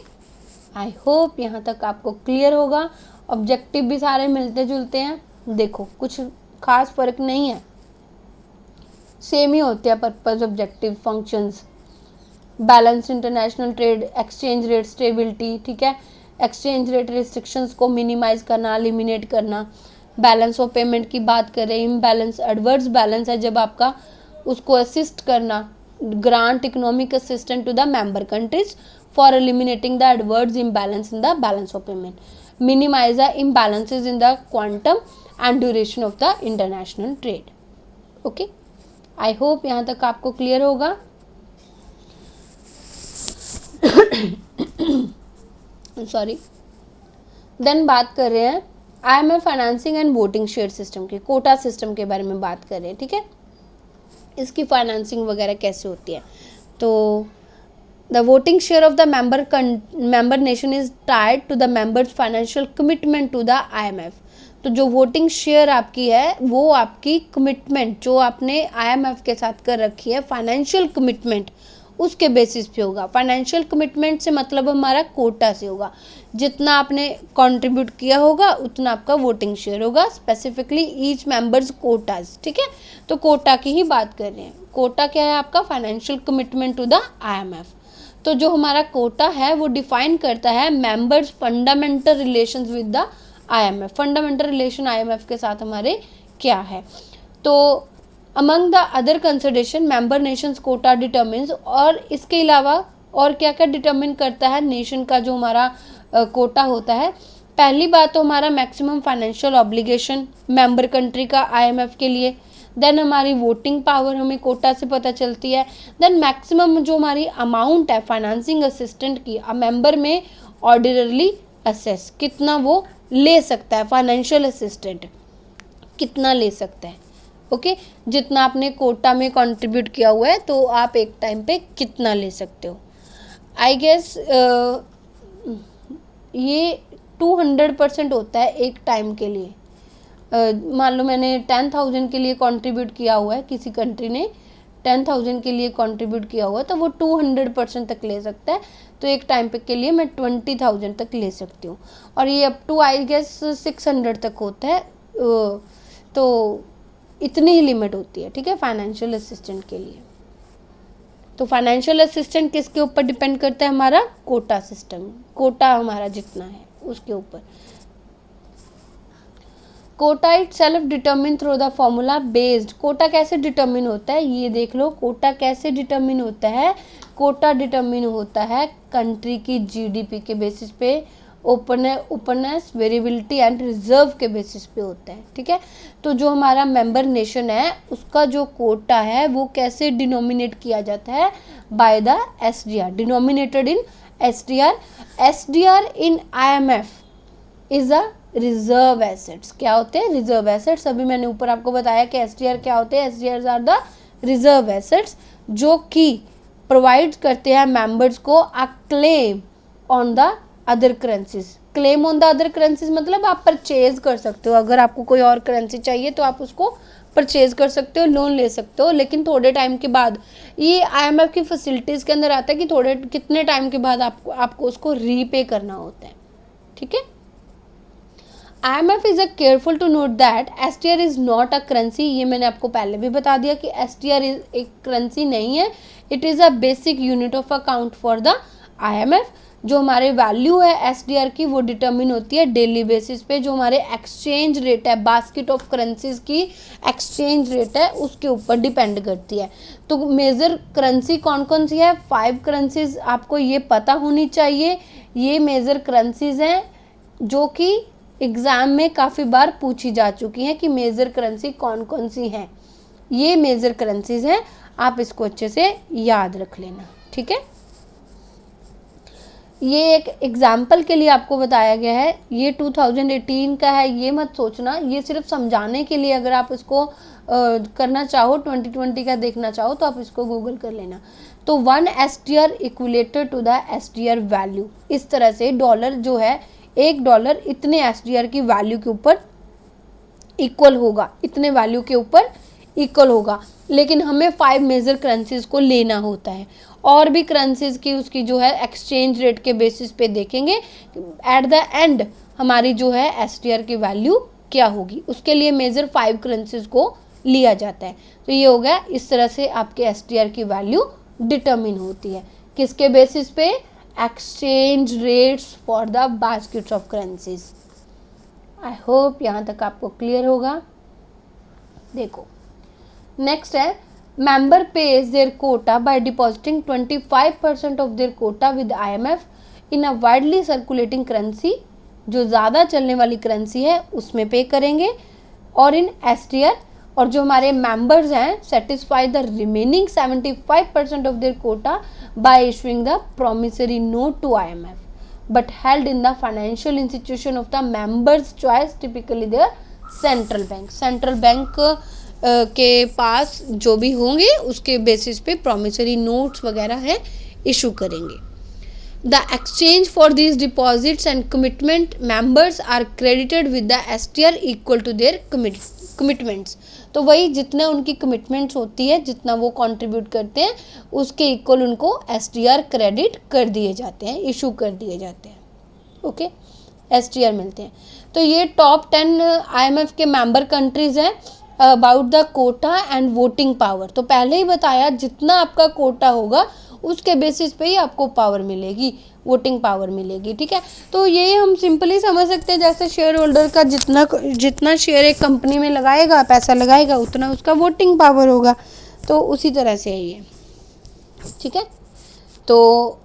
Speaker 1: आई होप यहाँ तक आपको क्लियर होगा। ऑब्जेक्टिव भी सारे मिलते जुलते हैं, देखो कुछ खास फर्क नहीं है, सेम ही होते हैं purpose, objective, functions. Balance international trade, exchange rate stability, ठीक है। एक्सचेंज रेट रिस्ट्रिक्शंस को मिनिमाइज करना, एलिमिनेट करना। बैलेंस ऑफ पेमेंट की बात करें, इम्बैलेंस, एडवर्स बैलेंस है जब आपका, उसको असिस्ट करना, grant economic assistance to the member countries for eliminating the adverse imbalance in the balance of payment, minimize the imbalances in the quantum and duration of the international trade, okay. I hope यहाँ तक आपको clear होगा। Sorry. Then बात कर रहे हैं IMF financing and voting share system की, quota system के बारे में बात कर रहे हैं, ठीक है। इसकी फाइनेंसिंग वगैरह कैसे होती है। तो the voting share of the member nation is tied to the members financial commitment to the IMF। तो जो वोटिंग शेयर आपकी है वो आपकी कमिटमेंट जो आपने IMF के साथ कर रखी है, फाइनेंशियल कमिटमेंट, उसके बेसिस पे होगा। फाइनेंशियल कमिटमेंट से मतलब हमारा कोटा से होगा, जितना आपने कंट्रीब्यूट किया होगा उतना आपका वोटिंग शेयर होगा, स्पेसिफिकली ईच मेंबर्स कोटाज, ठीक है। तो कोटा की ही बात कर रहे हैं। कोटा क्या है आपका, financial commitment to the IMF। तो जो हमारा कोटा है वो डिफाइन करता है members fundamental relations with the IMF। Fundamental relation IMF के साथ हमारे क्या है। तो among the other consideration member nations quota determines, और इसके अलावा और क्या क्या डिटर्मिन करता है नेशन का जो हमारा कोटा होता है। पहली बात तो हमारा maximum financial obligation member country का IMF के लिए, देन हमारी वोटिंग पावर हमें कोटा से पता चलती है, देन मैक्सिमम जो हमारी अमाउंट है फाइनेंसिंग असिस्टेंट की मेंबर में ऑर्डिनरली असेस, कितना वो ले सकता है, फाइनेंशियल असिस्टेंट कितना ले सकता है, ओके। जितना आपने कोटा में कंट्रीब्यूट किया हुआ है तो आप एक टाइम पे कितना ले सकते हो। आई गेस ये 200% होता है एक टाइम के लिए। मान लो मैंने 10,000 के लिए कंट्रीब्यूट किया हुआ है, किसी कंट्री ने 10,000 के लिए कंट्रीब्यूट किया हुआ है, तो वो 200% तक ले सकता है। तो एक टाइम पे के लिए मैं 20,000 तक ले सकती हूँ, और ये अप टू आई गेस 600 तक होता है। तो इतनी ही लिमिट होती है, ठीक है, फाइनेंशियल असिस्टेंट के लिए। तो फाइनेंशियल असिस्टेंट किसके ऊपर डिपेंड करता है, हमारा कोटा सिस्टम, कोटा हमारा जितना है उसके ऊपर। Quota itself determine through the formula based. Quota कैसे डिटर्मिन होता है ये देख लो। कोटा कैसे डिटर्मिन होता है, कोटा डिटर्मिन होता है कंट्री की GDP के बेसिस पे, ओपननेस, वेरिएबिलिटी एंड रिजर्व के बेसिस पे होता है, ठीक है। तो जो हमारा मेंबर नेशन है उसका जो कोटा है वो कैसे डिनोमिनेट किया जाता है, by the SDR, denominated in SDR। SDR in IMF is a reserve assets. क्या होते हैं, रिजर्व एसेट्स। अभी मैंने ऊपर आपको बताया कि SDR क्या होते हैं। SDRs are the reserve assets जो कि प्रोवाइड करते हैं मेंबर्स को a claim on the other currencies. Claim on the other currencies मतलब आप परचेज कर सकते हो, अगर आपको कोई और करेंसी चाहिए तो आप उसको परचेज कर सकते हो, लोन ले सकते हो, लेकिन थोड़े टाइम के बाद। ये IMF की फैसिलिटीज़ के अंदर आता है कि कितने टाइम के बाद आपको उसको रीपे करना होता है, ठीक है। IMF is a careful to note that SDR is not a currency. ये मैंने आपको पहले भी बता दिया कि SDR एक करेंसी नहीं है, it is a basic unit of account for the IMF। जो हमारे वैल्यू है SDR की वो डिटर्मिन होती है डेली बेसिस पे। जो हमारे एक्सचेंज रेट है, बास्केट ऑफ करेंसीज की एक्सचेंज रेट है उसके ऊपर डिपेंड करती है। तो मेजर करेंसी कौन कौन सी है, 5 करेंसीज आपको ये पता होनी चाहिए। ये मेजर करेंसीज हैं जो कि एग्ज़ाम में काफ़ी बार पूछी जा चुकी हैं कि मेजर करेंसी कौन कौन सी हैं। ये मेजर करेंसीज हैं, आप इसको अच्छे से याद रख लेना, ठीक है। ये एक एग्जाम्पल के लिए आपको बताया गया है, ये 2018 का है, ये मत सोचना, ये सिर्फ समझाने के लिए। अगर आप इसको करना चाहो 2020 का देखना चाहो तो आप इसको गूगल कर लेना। तो 1 SDR equated to the SDR value. इस तरह से डॉलर जो है, $1 इतने SDR की वैल्यू के ऊपर इक्वल होगा, इतने वैल्यू के ऊपर इक्वल होगा। लेकिन हमें 5 मेजर करेंसीज को लेना होता है, और भी करेंसीज की उसकी जो है एक्सचेंज रेट के बेसिस पे देखेंगे एट द एंड हमारी जो है SDR की वैल्यू क्या होगी। उसके लिए मेजर 5 करेंसीज को लिया जाता है। तो ये हो गया, इस तरह से आपके SDR की वैल्यू डिटर्मिन होती है। किसके बेसिस पे, exchange rates for the baskets of currencies. I hope यहाँ तक आपको क्लियर होगा। देखो नेक्स्ट है, member pays their quota by depositing 25% of their quota with IMF in a widely circulating currency। जो ज़्यादा चलने वाली करेंसी है उसमें पे करेंगे, और इन SDR। और जो हमारे मेंबर्स हैं satisfy the remaining 75% of their quota by issuing the promissory note to IMF। but held in the financial institution of the members choice, typically their central bank. central bank के पास जो भी होंगे उसके basis पे promissory notes वगैरह है issue करेंगे. The exchange for these deposits and commitment members are credited with the STR equal to their commitments. तो वही जितना उनकी कमिटमेंट्स होती है, जितना वो कंट्रीब्यूट करते हैं, उसके इक्वल उनको STR क्रेडिट कर दिए जाते हैं, इशू कर दिए जाते हैं. ओके, STR मिलते हैं. तो ये टॉप 10 IMF के मेंबर कंट्रीज हैं. About the quota and voting power, तो पहले ही बताया जितना आपका कोटा होगा उसके बेसिस पे ही आपको पावर मिलेगी, वोटिंग पावर मिलेगी. ठीक है, तो ये हम सिंपली समझ सकते हैं जैसे शेयर होल्डर का जितना शेयर एक कंपनी में लगाएगा, पैसा लगाएगा, उतना उसका वोटिंग पावर होगा. तो उसी तरह से है ये. ठीक है, तो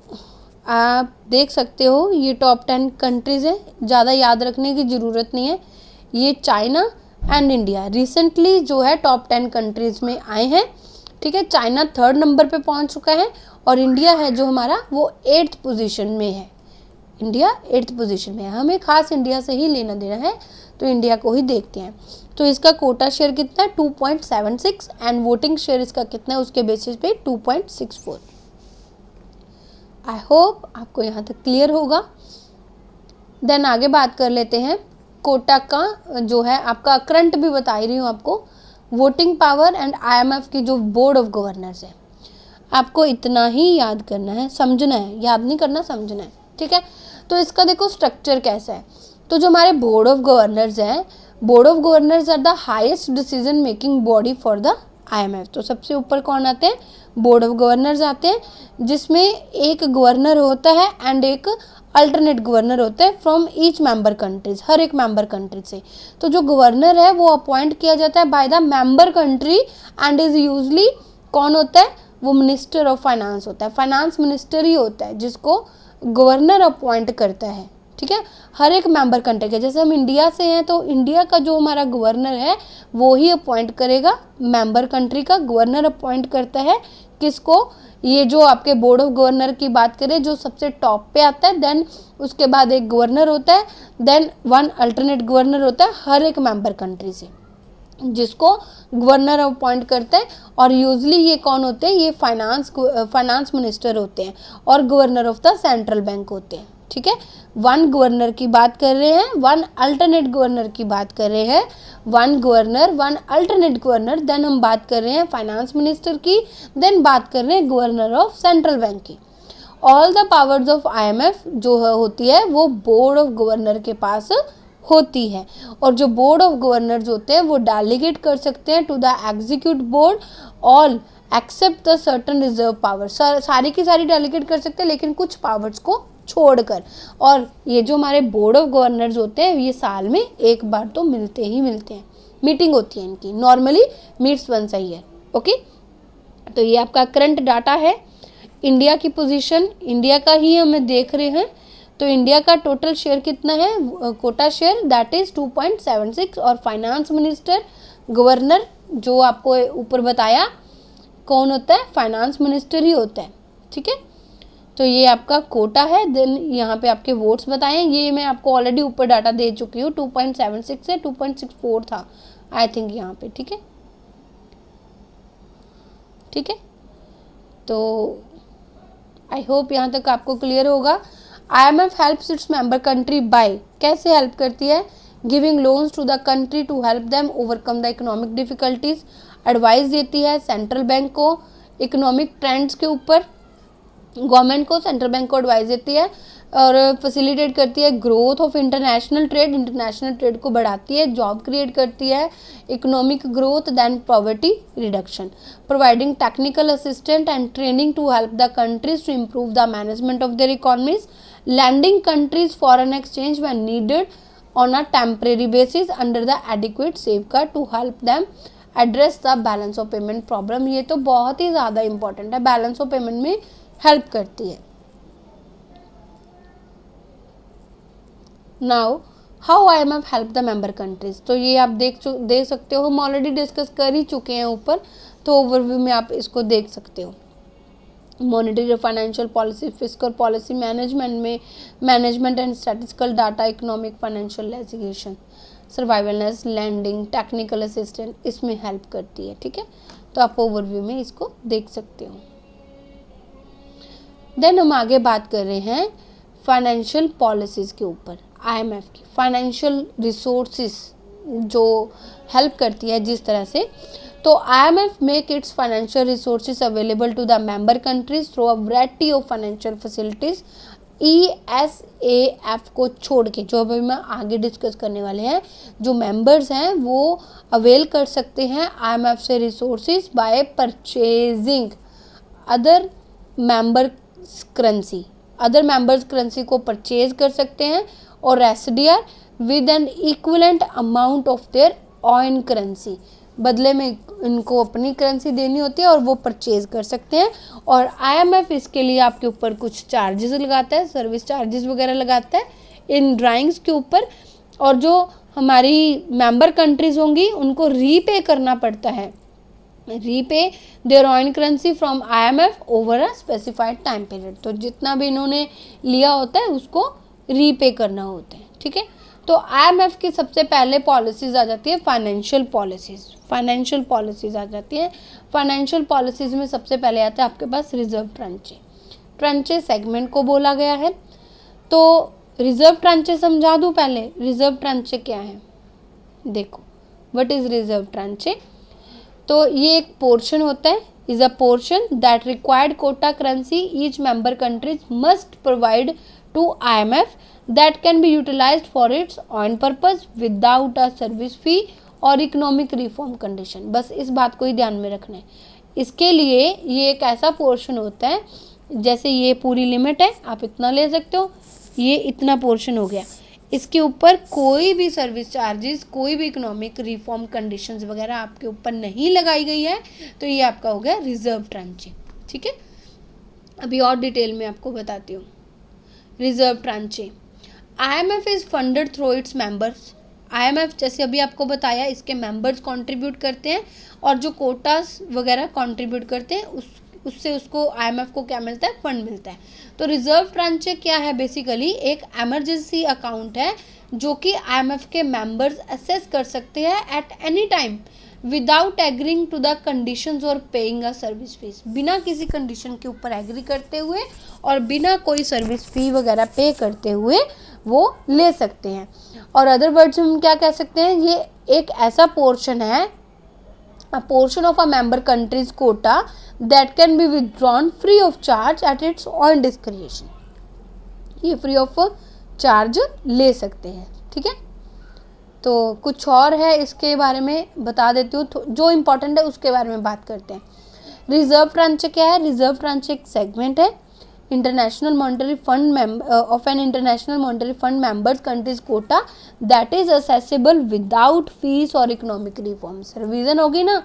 Speaker 1: आप देख सकते हो ये टॉप 10 कंट्रीज़ है, ज़्यादा याद रखने की ज़रूरत नहीं है. ये चाइना एंड इंडिया रिसेंटली जो है टॉप 10 कंट्रीज़ में आए हैं. ठीक है, चाइना 3rd नंबर पे पहुंच चुका है और इंडिया है जो हमारा वो 8th पोजीशन में है. इंडिया 8th पोजीशन में है. हमें खास इंडिया से ही लेना देना है, तो इंडिया को ही देखते हैं. तो इसका कोटा शेयर कितना है 2.76 एंड वोटिंग शेयर इसका कितना है उसके बेसिस पे 2.64. आई होप आपको यहाँ तक क्लियर होगा. देन आगे बात कर लेते हैं कोटा का जो है आपका करंट भी बता ही रही हूँ आपको. वोटिंग पावर एंड IMF की जो बोर्ड ऑफ गवर्नर्स है, आपको इतना ही याद करना है, समझना है, याद नहीं करना, समझना है. ठीक है, तो इसका देखो स्ट्रक्चर कैसा है. तो जो हमारे बोर्ड ऑफ गवर्नर्स हैं, board of governors are the highest decision making body for the IMF. तो सबसे ऊपर कौन आते हैं, बोर्ड ऑफ गवर्नर्स आते हैं, जिसमें एक गवर्नर होता है एंड एक अल्टरनेट गवर्नर होता है फ्रॉम ईच मेंबर कंट्रीज, हर एक मेंबर कंट्री से. तो जो गवर्नर है वो अपॉइंट किया जाता है by the member country and is usually कौन होता है, वो मिनिस्टर ऑफ फाइनेंस होता है. फाइनेंस मिनिस्टर ही होता है जिसको गवर्नर अपॉइंट करता है. ठीक है, हर एक मेंबर कंट्री के. जैसे हम इंडिया से हैं तो इंडिया का जो हमारा गवर्नर है वो ही अपॉइंट करेगा, मेंबर कंट्री का गवर्नर अपॉइंट करता है किसको, ये जो आपके बोर्ड ऑफ गवर्नर की बात करें जो सबसे टॉप पे आता है, देन उसके बाद एक गवर्नर होता है, देन 1 अल्टरनेट गवर्नर होता है हर एक मेंबर कंट्री से जिसको गवर्नर अपॉइंट करता है. और यूजली ये कौन होते हैं, ये फाइनेंस मिनिस्टर होते हैं और governor of the central bank होते हैं. ठीक है, 1 गवर्नर की बात कर रहे हैं, 1 अल्टरनेट गवर्नर की बात कर रहे हैं, 1 गवर्नर 1 अल्टरनेट गवर्नर, देन हम बात कर रहे हैं फाइनेंस मिनिस्टर की, देन बात कर रहे हैं गवर्नर ऑफ सेंट्रल बैंक की. All the powers of IMF जो होती है वो बोर्ड ऑफ गवर्नर के पास होती है. और जो बोर्ड ऑफ गवर्नर्स होते हैं वो डेलीगेट कर सकते हैं to the executive board all except the certain reserve power. सारी की सारी डेलीगेट कर सकते हैं लेकिन कुछ पावर्स को छोड़कर. और ये जो हमारे बोर्ड ऑफ गवर्नर्स होते हैं ये साल में एक बार तो मिलते ही मिलते हैं, मीटिंग होती है इनकी, normally meets once a year. Okay, तो ये आपका करंट डाटा है. इंडिया की पोजीशन, इंडिया का ही हमें देख रहे हैं. तो इंडिया का टोटल शेयर कितना है, कोटा शेयर दैट इज 2.76. और फाइनेंस मिनिस्टर गवर्नर जो आपको ऊपर बताया कौन होता है, फाइनेंस मिनिस्टर ही होता है. ठीक है, तो ये आपका कोटा है. देन यहाँ पे आपके वोट्स बताए, ये मैं आपको ऑलरेडी ऊपर डाटा दे चुकी हूँ. 2.76 से 2.64 था आई थिंक यहाँ पे. ठीक है, ठीक है, तो आई होप यहाँ तक आपको क्लियर होगा. IMF helps its member country by, कैसे हेल्प करती है, giving loans to the country to help them overcome the economic difficulties. Advice देती है सेंट्रल बैंक को इकोनॉमिक ट्रेंड्स के ऊपर, गवर्नमेंट को, सेंट्रल बैंक को एडवाइस देती है और फैसिलिटेट करती है growth of international trade, international trade को बढ़ाती है, जॉब क्रिएट करती है, economic growth, then poverty reduction, providing technical assistant and training to help the countries to improve the management of their economies, lending countries foreign exchange when needed on a temporary basis under the adequate safeguard to help them address the balance of payment problem. ये तो बहुत ही ज़्यादा important है, balance of payment में help करती है. Now how IMF help the member countries, तो ये आप देख सकते हो, हम ऑलरेडी डिस्कस कर ही चुके हैं ऊपर, तो ओवरव्यू में आप इसको देख सकते हो. मॉनेटरी और financial policy, fiscal policy, management and statistical data, economic financial legislation, surveillance, lending, technical assistant, इसमें हेल्प करती है। ठीक है, तो आप ओवरव्यू में इसको देख सकते हो। देन हम आगे बात कर रहे हैं फाइनेंशियल पॉलिसीज़ के ऊपर। आईएमएफ की फाइनेंशियल रिसोर्सेज जो हेल्प करती है जिस तरह से, तो IMF make its financial resources available to the member countries through a variety of financial facilities. ESAF को छोड़ के, जो अभी मैं आगे डिस्कस करने वाले हैं, जो मेंबर्स हैं वो अवेल कर सकते हैं आईएमएफ से resources by purchasing other members currency को परचेज कर सकते हैं, और SDR with N equivalent amount of their on currency, बदले में इनको अपनी करेंसी देनी होती है और वो परचेज कर सकते हैं। और IMF इसके लिए आपके ऊपर कुछ चार्जेस लगाता है, सर्विस चार्जेस वगैरह लगाता है इन ड्राइंग्स के ऊपर, और जो हमारी मेंबर कंट्रीज होंगी उनको रीपे करना पड़ता है, repay their on currency from IMF over a specified time period. तो जितना भी इन्होंने लिया होता है उसको रीपे करना होता है। ठीक है, तो IMF की सबसे पहले पॉलिसीज आ जाती है फाइनेंशियल पॉलिसीज आ जाती है। फाइनेंशियल पॉलिसीज में सबसे पहले आता है आपके पास रिजर्व ट्रांचे सेगमेंट को बोला गया है। तो रिजर्व ट्रांचे समझा दूं पहले, रिजर्व ट्रांचे क्या है, देखो व्हाट इज रिजर्व ट्रांचे। तो ये एक पोर्शन होता है, is a portion that required quota currency each member countries must provide to IMF that can be utilized for its own purpose without a service fee और economic reform condition. बस इस बात को ही ध्यान में रखना है। इसके लिए ये एक ऐसा पोर्शन होता है, जैसे ये पूरी लिमिट है, आप इतना ले सकते हो, ये इतना पोर्शन हो गया, इसके ऊपर कोई भी सर्विस चार्जेस, कोई भी इकोनॉमिक रिफॉर्म कंडीशंस वगैरह आपके ऊपर नहीं लगाई गई है, तो ये आपका हो गया रिजर्व ट्रांचे। ठीक है, अभी और डिटेल में आपको बताती हूँ। Reserve tranche, IMF is funded through its members. IMF जैसे अभी आपको बताया, इसके मेंबर्स कंट्रीब्यूट करते हैं, और जो कोटास वगैरह कंट्रीब्यूट करते हैं उससे उसको IMF को क्या मिलता है, फंड मिलता है। तो रिजर्व ट्रांचे क्या है, बेसिकली एक इमरजेंसी अकाउंट है जो कि IMF के मेंबर्स असेस कर सकते हैं at any time without agreeing to the conditions और पेइंग अ सर्विस फीस, बिना किसी कंडीशन के ऊपर एग्री करते हुए और बिना कोई सर्विस फी वगैरह पे करते हुए वो ले सकते हैं। और अदर वर्ड्स में हम क्या कह सकते हैं, ये एक ऐसा पोर्शन है, a portion of a member country's quota that can be withdrawn free of charge at its own discretion। ये फ्री ऑफ चार्ज ले सकते हैं। ठीक है, तो कुछ और है इसके बारे में बता देती हूँ, जो इम्पोर्टेंट है उसके बारे में बात करते हैं। रिजर्व ट्रांचे क्या है, रिजर्व ट्रांचे एक सेगमेंट है international monetary fund of an international monetary fund members countries quota that is accessible without fee और इकोनॉमिक रिफॉर्म्स। रिवीजन होगी ना,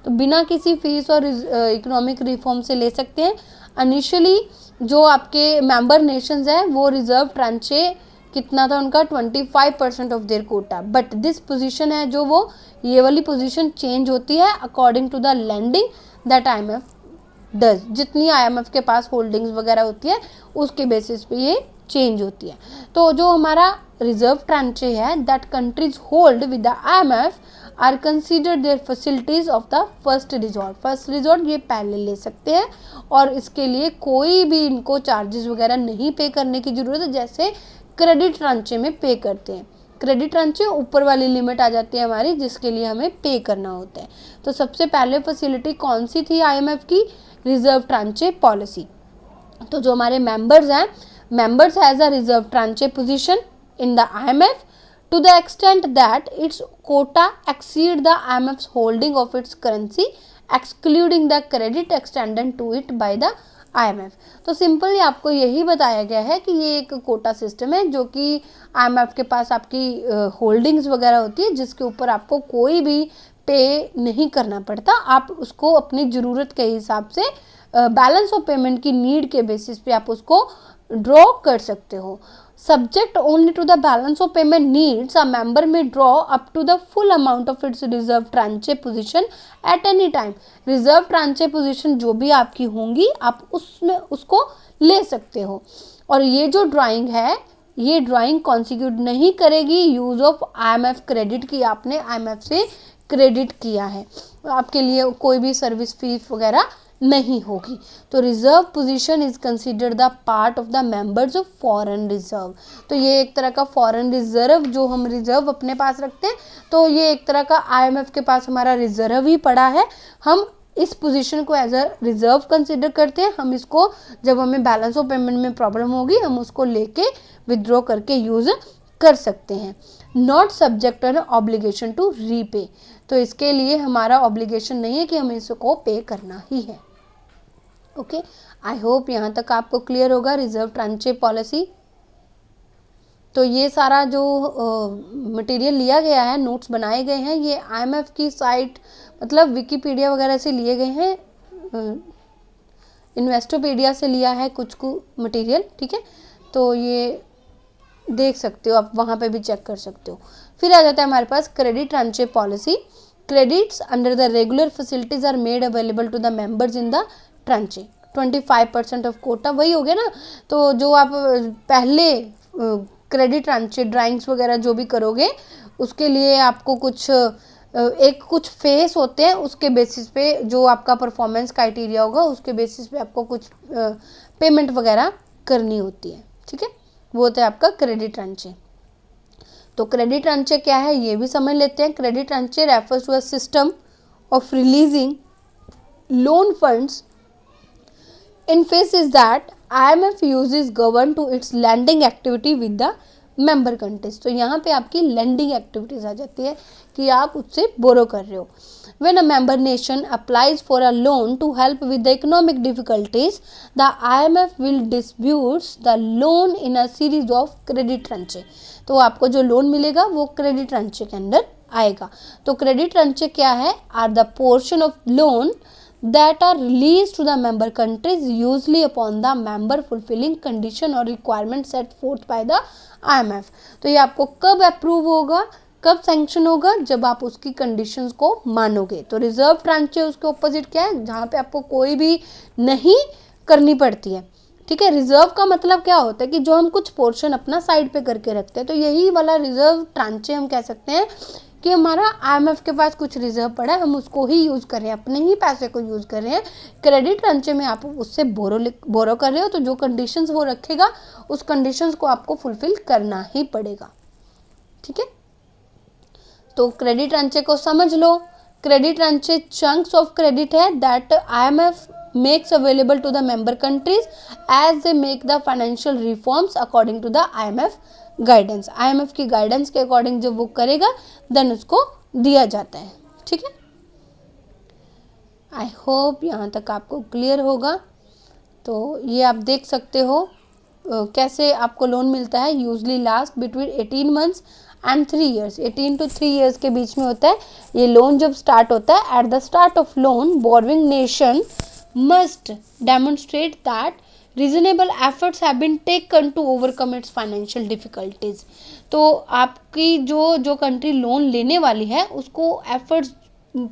Speaker 1: तो बिना किसी फीस और इकोनॉमिक रिफॉर्म से ले सकते हैं। इनिशियली जो आपके मेंबर नेशंस हैं वो रिजर्व ट्रांचे कितना था उनका, 25% of their quota, but this position है जो वो ये वाली पोजीशन चेंज होती है according to the lending that IMF does. जितनी IMF के पास होल्डिंग्स वगैरह होती है उसके बेसिस पे ये चेंज होती है। तो जो हमारा रिजर्व ट्रांचे है, that countries hold with the IMF are considered their facilities of the first resort ये पहले ले सकते हैं, और इसके लिए कोई भी इनको चार्जेस वगैरह नहीं पे करने की जरूरत है, जैसे क्रेडिट ट्रांचे में पे करते हैं। क्रेडिट ट्रांचे ऊपर वाली लिमिट आ जाती है हमारी, जिसके लिए हमें पे करना होता है। तो सबसे पहले फैसिलिटी कौन सी थी IMF की, रिजर्व ट्रांचे पॉलिसी। तो जो हमारे मेंबर्स हैं, members has a reserve tranche position in the IMF to the extent that its quota exceed the IMF's holding of its currency excluding the credit extended to it by the IMF। तो simply आपको यही बताया गया है कि ये एक quota system है जो कि IMF के पास आपकी होल्डिंग्स वगैरह होती है, जिसके ऊपर आपको कोई भी पे नहीं करना पड़ता, आप उसको अपनी ज़रूरत के हिसाब से बैलेंस ऑफ पेमेंट की नीड के बेसिस पे आप उसको ड्रॉ कर सकते हो। Subject only to the balance of payment needs, a member may draw up to the full amount of its reserve tranche position at any time. Reserve tranche position जो भी आपकी होंगी आप उसमें उसको ले सकते हो। और ये जो ड्राइंग है ये ड्राइंग कॉन्स्टिट्यूट नहीं करेगी यूज ऑफ IMF क्रेडिट की आपने IMF से क्रेडिट किया है, आपके लिए कोई भी सर्विस फीस वगैरह नहीं होगी। तो reserve position is considered the part of the members of foreign reserve. तो ये एक तरह का फॉरेन रिजर्व जो हम रिजर्व अपने पास रखते हैं, तो ये एक तरह का IMF के पास हमारा रिजर्व ही पड़ा है, हम इस पोजीशन को एज अ रिजर्व कंसिडर करते हैं। हम इसको जब हमें बैलेंस ऑफ पेमेंट में प्रॉब्लम होगी हम उसको लेके विथड्रॉ करके यूज कर सकते हैं। Not subject to obligation to repay, तो इसके लिए हमारा ऑब्लिगेशन नहीं है कि हमें इसको पे करना ही है। ओके, आई होप यहाँ तक आपको क्लियर होगा रिजर्व ट्रांचे पॉलिसी। तो ये सारा जो मटेरियल लिया गया है, नोट्स बनाए गए हैं, ये IMF की साइट मतलब विकिपीडिया वगैरह से लिए गए हैं, इन्वेस्टोपीडिया से लिया है कुछ मटेरियल, ठीक है। तो ये देख सकते हो आप, वहाँ पे भी चेक कर सकते हो। फिर आ जाता है हमारे पास credit tranche policy. Credits under the regular facilities are made available to the members in the tranche. 25% of quota, वही हो गया ना। तो जो आप पहले क्रेडिट ट्रांचे ड्राइंग्स वगैरह जो भी करोगे उसके लिए आपको कुछ फेस होते हैं, उसके बेसिस पे जो आपका परफॉर्मेंस क्राइटेरिया होगा उसके बेसिस पे आपको कुछ पेमेंट वगैरह करनी होती है, ठीक है। वो होता है आपका क्रेडिट ट्रांचे। तो क्रेडिट ट्रांचे क्या है ये भी समझ लेते हैं। Credit tranche refers to a system of releasing loan funds in phases that IMF uses govern to its lending activity with the member countries। तो यहाँ पे आपकी lending activities आ जाती है कि आप उससे बोरो कर रहे हो। When a member nation applies for a loan to help with the economic difficulties, the IMF will distribute the loan in a series of credit tranche। तो आपको जो लोन मिलेगा वो क्रेडिट ट्रांचे के अंदर आएगा। तो क्रेडिट ट्रांचे क्या है? Are the portion of loan that are released to the member countries usually upon the member fulfilling condition or requirement set forth by the IMF। तो ये आपको कब अप्रूव होगा, कब सैंक्शन होगा? जब आप उसकी कंडीशंस को मानोगे। तो रिजर्व ट्रांचे उसके ऑपोजिट क्या है? जहाँ पे आपको कोई भी नहीं करनी पड़ती है, ठीक है। रिजर्व का मतलब क्या होता है कि जो हम कुछ पोर्शन अपना साइड पे करके रखते हैं, तो यही वाला रिजर्व ट्रांचे हम कह सकते हैं कि हमारा IMF के पास कुछ रिजर्व पड़ा है, हम उसको ही यूज़ कर रहे हैं, अपने ही पैसे को यूज़ कर रहे हैं। क्रेडिट ट्रांचे में आप उससे बोरो कर रहे हो, तो जो कंडीशंस वो रखेगा उस कंडीशंस को आपको फुलफिल करना ही पड़ेगा, ठीक है। तो क्रेडिट ट्रांचे को समझ लो। क्रेडिट ट्रांचे चंक्स ऑफ क्रेडिट है that IMF makes available to the member countries as they make the financial reforms according to the IMF guidance. IMF की गाइडेंस के अकॉर्डिंग जब वो करेगा देन उसको दिया जाता है, ठीक है। आई होप यहाँ तक आपको क्लियर होगा। तो ये आप देख सकते हो कैसे आपको लोन मिलता है। Usually last between 18 months and 3 years, 18 to 3 years के बीच में होता है ये लोन। जब स्टार्ट होता है, at the start of loan borrowing nation must demonstrate that reasonable efforts have been taken to overcome its financial difficulties। तो आपकी जो कंट्री लोन लेने वाली है उसको एफर्ट्स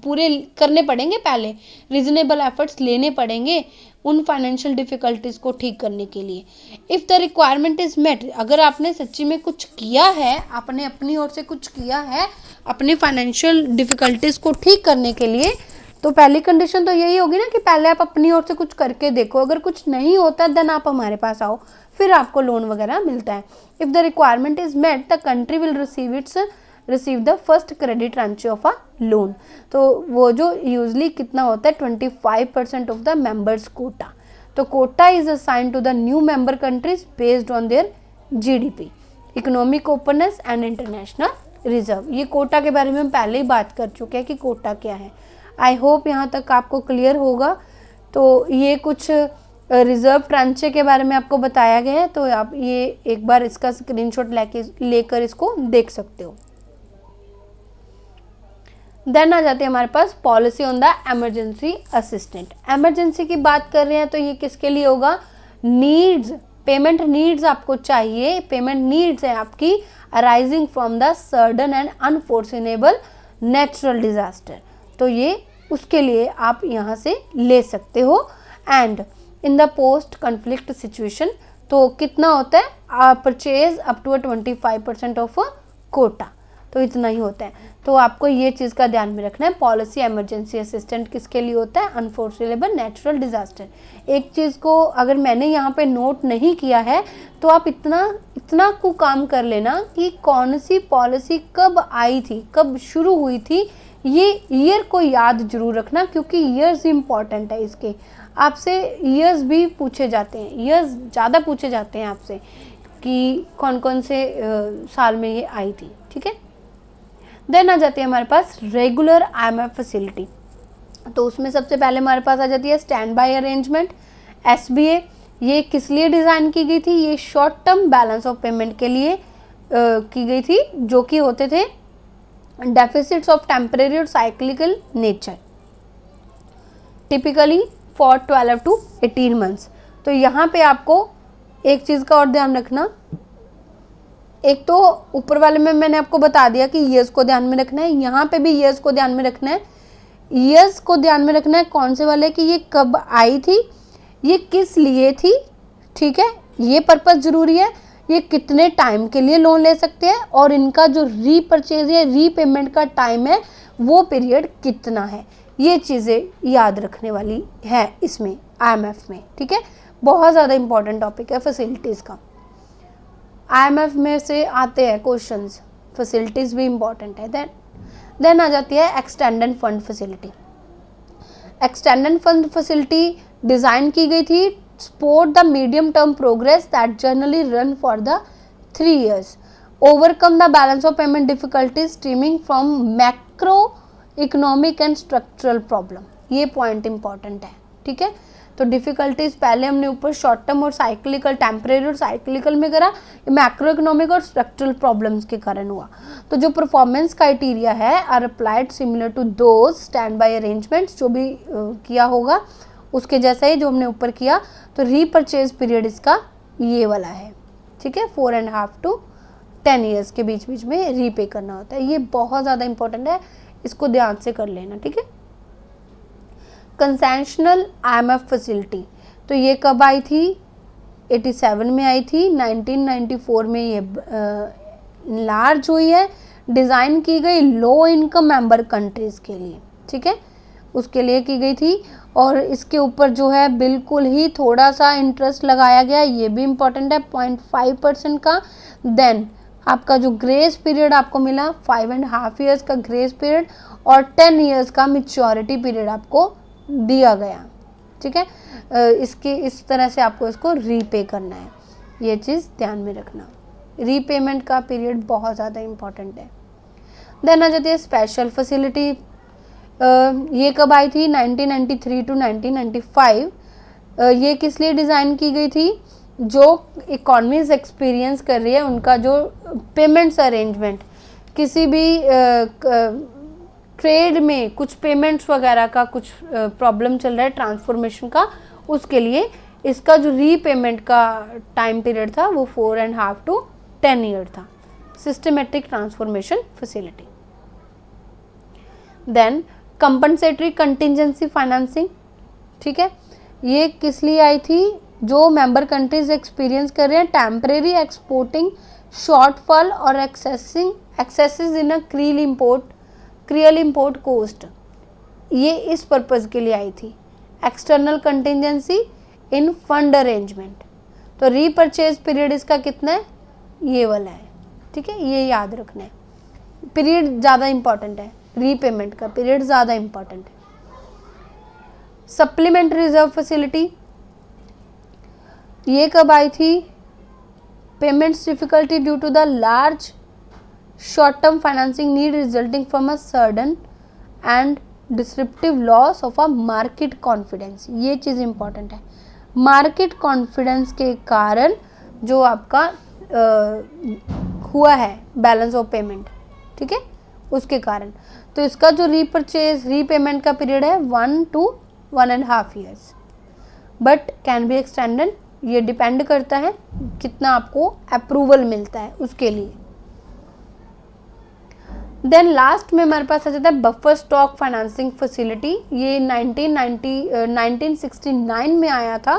Speaker 1: पूरे करने पड़ेंगे, पहले रीजनेबल एफर्ट्स लेने पड़ेंगे उन फाइनेंशियल डिफिकल्टीज को ठीक करने के लिए। If the requirement is met, अगर आपने सच्ची में कुछ किया है, आपने अपनी ओर से कुछ किया है अपनी फाइनेंशियल डिफिकल्टीज को ठीक करने के लिए, तो पहली कंडीशन तो यही होगी ना कि पहले आप अपनी ओर से कुछ करके देखो। अगर कुछ नहीं होता देन आप हमारे पास आओ, फिर आपको लोन वगैरह मिलता है। If the requirement is met the country will receive the first credit tranche of a loan. तो वो जो यूजली कितना होता है 25% ऑफ द मेंबर्स कोटा। तो quota is assigned to the new member countries based on their GDP, economic openness and international reserve. ये quota के बारे में हम पहले ही बात कर चुके हैं कि कोटा क्या है। आई होप यहाँ तक आपको क्लियर होगा। तो ये कुछ रिजर्व ट्रांचे के बारे में आपको बताया गया है, तो आप ये एक बार इसका स्क्रीनशॉट लेकर इसको देख सकते हो। देन आ जाते हैं हमारे पास policy on the emergency assistant. Emergency की बात कर रहे हैं तो ये किसके लिए होगा? नीड्स पेमेंट नीड्स आपको चाहिए, पेमेंट नीड्स है आपकी arising from the sudden and unforeseeable natural disaster, तो ये उसके लिए आप यहाँ से ले सकते हो। And in the post conflict situation, तो कितना होता है purchase up to 25% of quota, तो इतना ही होता है। तो आपको ये चीज़ का ध्यान में रखना है। पॉलिसी एमरजेंसी असिस्टेंट किसके लिए होता है? अनफोर्सेबल नेचुरल डिजास्टर। एक चीज़ को अगर मैंने यहाँ पे नोट नहीं किया है तो आप इतना को काम कर लेना कि कौन सी पॉलिसी कब आई थी, कब शुरू हुई थी, ये ईयर को याद जरूर रखना, क्योंकि ईयर्स इंपॉर्टेंट है। इसके आपसे ईयर्स भी पूछे जाते हैं, ईयर्स ज़्यादा पूछे जाते हैं आपसे कि कौन कौन से साल में ये आई थी, ठीक है। देन आ जाती है हमारे पास रेगुलर IMF फैसिलिटी, तो उसमें सबसे पहले हमारे पास आ जाती है स्टैंड बाय अरेंजमेंट SBA। ये किस लिए डिज़ाइन की गई थी? ये short term balance of payment के लिए की गई थी, जो कि होते थे डेफिसिट्स ऑफ टेम्परेरी और cyclical nature, typically for 12 to 18 months. तो यहाँ पे आपको एक चीज़ का और ध्यान रखना, एक तो ऊपर वाले में मैंने आपको बता दिया कि ईयर्स को ध्यान में रखना है, यहाँ पे भी ईयर्स को ध्यान में रखना है। ईयर्स को ध्यान में रखना है कौन से वाले कि ये कब आई थी, ये किस लिए थी, ठीक है, ये पर्पस जरूरी है, ये कितने टाइम के लिए लोन ले सकते हैं, और इनका जो रीपरचेज या रीपेमेंट का टाइम है वो पीरियड कितना है। ये चीज़ें याद रखने वाली है इसमें IMF में, ठीक है। बहुत ज़्यादा इंपॉर्टेंट टॉपिक है फैसिलिटीज़ का। IMF में से आते हैं क्वेश्चंस, फैसिलिटीज़ भी इंपॉर्टेंट है। देन आ जाती है extended fund facility. Extended fund facility design की गई थी support the medium term progress that generally run for the 3 years, overcome the balance of payment difficulties steaming from macro economic and structural problem. ये point important है, ठीक है। तो difficulties पहले हमने ऊपर शॉर्ट टर्म और साइक्लिकल, टेम्परेरी और साइक्लिकल में करा, मैक्रो इकोनॉमिक और स्ट्रक्चरल प्रॉब्लम्स के कारण हुआ। तो जो परफॉर्मेंस क्राइटेरिया है are applied similar to those stand by arrangements, जो भी किया होगा उसके जैसा ही जो हमने ऊपर किया। तो रीपरचेज पीरियड इसका ये वाला है, ठीक है, 4.5 to 10 years के बीच बीच में रीपे करना होता है। ये बहुत ज़्यादा इंपॉर्टेंट है, इसको ध्यान से कर लेना, ठीक है। कंसेशनल IMF फैसिलिटी, तो ये कब आई थी? 87 में आई थी। 1994 में ये लार्ज हुई है, डिज़ाइन की गई लो इनकम मेंबर कंट्रीज़ के लिए, ठीक है, उसके लिए की गई थी। और इसके ऊपर जो है बिल्कुल ही थोड़ा सा इंटरेस्ट लगाया गया, ये भी इम्पॉर्टेंट है, 0.5% का। देन आपका जो ग्रेस पीरियड आपको मिला 5.5 years का ग्रेस पीरियड, और 10 years का मैच्योरिटी पीरियड आपको दिया गया, ठीक है। इसके इस तरह से आपको इसको रीपे करना है, ये चीज़ ध्यान में रखना। रीपेमेंट का पीरियड बहुत ज़्यादा इम्पॉर्टेंट है। देन आ जाती है स्पेशल फैसिलिटी। ये कब आई थी? 1993 to 1995। ये किस लिए डिज़ाइन की गई थी? जो इकॉनमीज एक्सपीरियंस कर रही है उनका जो पेमेंट्स अरेंजमेंट, किसी भी ट्रेड में कुछ पेमेंट्स वगैरह का कुछ प्रॉब्लम चल रहा है ट्रांसफॉर्मेशन का, उसके लिए इसका जो रीपेमेंट का टाइम पीरियड था वो 4.5 to 10 years था। Systematic transformation facility. Then compensatory contingency financing, ठीक है, ये किस लिए आई थी? जो मेंबर कंट्रीज एक्सपीरियंस कर रहे हैं टेम्परेरी एक्सपोर्टिंग शॉर्टफॉल और एक्सेसेस इन अ क्रियल इंपोर्ट कोस्ट, ये इस पर्पज़ के लिए आई थी। एक्सटर्नल कंटिजेंसी इन फंड अरेंजमेंट, तो रीपरचेज पीरियड इसका कितना है? ये वाला है, ठीक है, ये याद रखना है। पीरियड ज़्यादा इंपॉर्टेंट है, रीपेमेंट का पीरियड ज़्यादा इंपॉर्टेंट है। सप्लीमेंट्री रिजर्व फैसिलिटी, ये कब आई थी? Payments difficulty due to the large short term financing need resulting from a sudden and disruptive loss of a market confidence. ये चीज़ इंपॉर्टेंट है, मार्केट कॉन्फिडेंस के कारण जो आपका हुआ है बैलेंस ऑफ पेमेंट, ठीक है, उसके कारण। तो इसका जो रीपेमेंट का पीरियड है 1 to 1.5 years, but can be extended ये डिपेंड करता है कितना आपको अप्रूवल मिलता है उसके लिए। देन लास्ट में हमारे पास आ जाता है बफर स्टॉक फाइनेंसिंग फैसिलिटी। ये 1969 में आया था,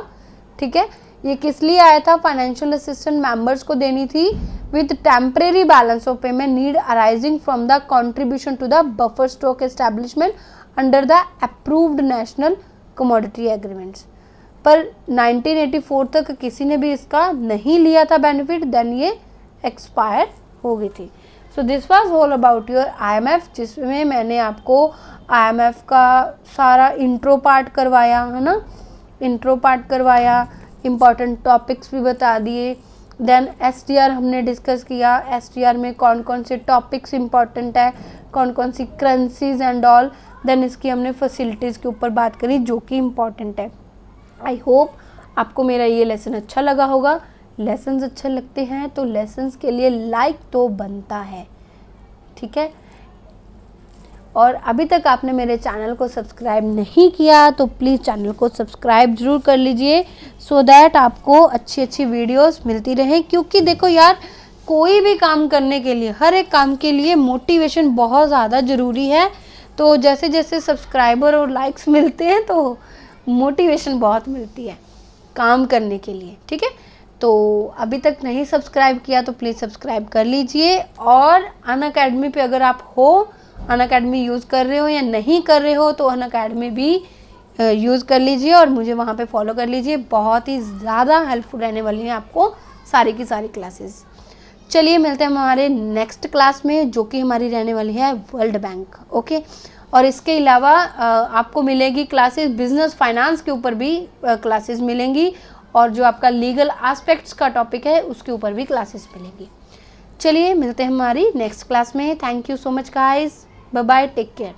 Speaker 1: ठीक है। ये किस लिए आया था? फाइनेंशियल असिस्टेंट मेंबर्स को देनी थी with temporary balance of payment need arising from the contribution to the buffer stock establishment under the approved national commodity agreements. पर 1984 तक किसी ने भी इसका नहीं लिया था बेनिफिट, देन ये एक्सपायर हो गई थी। So this was all about your IMF, जिसमें मैंने आपको IMF का सारा इंट्रो पार्ट करवाया है ना, इंट्रो पार्ट करवाया, इम्पॉर्टेंट टॉपिक्स भी बता दिए। देन STR हमने डिस्कस किया, STR में कौन कौन से टॉपिक्स इम्पॉर्टेंट है, कौन कौन सी करेंसीज एंड ऑल। देन इसकी हमने फैसिलिटीज़ के ऊपर बात करी जो कि इम्पॉर्टेंट है। आई होप आपको मेरा ये लेसन अच्छा लगा होगा। लेसन्स अच्छे लगते हैं तो लेसन्स के लिए लाइक तो बनता है, ठीक है। और अभी तक आपने मेरे चैनल को सब्सक्राइब नहीं किया तो प्लीज़ चैनल को सब्सक्राइब ज़रूर कर लीजिए, सो दैट आपको अच्छी अच्छी वीडियोस मिलती रहें। क्योंकि देखो यार, कोई भी काम करने के लिए, हर एक काम के लिए मोटिवेशन बहुत ज़्यादा ज़रूरी है। तो जैसे जैसे सब्सक्राइबर और लाइक्स मिलते हैं तो मोटिवेशन बहुत मिलती है काम करने के लिए, ठीक है। तो अभी तक नहीं सब्सक्राइब किया तो प्लीज़ सब्सक्राइब कर लीजिए। और अनअकैडमी पे अगर आप हो, अनअकैडमी यूज़ कर रहे हो या नहीं कर रहे हो, तो अनअकैडमी भी यूज़ कर लीजिए और मुझे वहाँ पे फॉलो कर लीजिए। बहुत ही ज़्यादा हेल्पफुल रहने वाली हैं आपको सारी की सारी क्लासेस। चलिए मिलते हैं हमारे नेक्स्ट क्लास में, जो कि हमारी रहने वाली है वर्ल्ड बैंक, ओके। और इसके अलावा आपको मिलेगी क्लासेस बिजनेस फाइनेंस के ऊपर भी क्लासेस मिलेंगी, और जो आपका लीगल एस्पेक्ट्स का टॉपिक है उसके ऊपर भी क्लासेस मिलेंगी। चलिए मिलते हैं हमारी नेक्स्ट क्लास में। Thank you so much guys, bye bye, take care.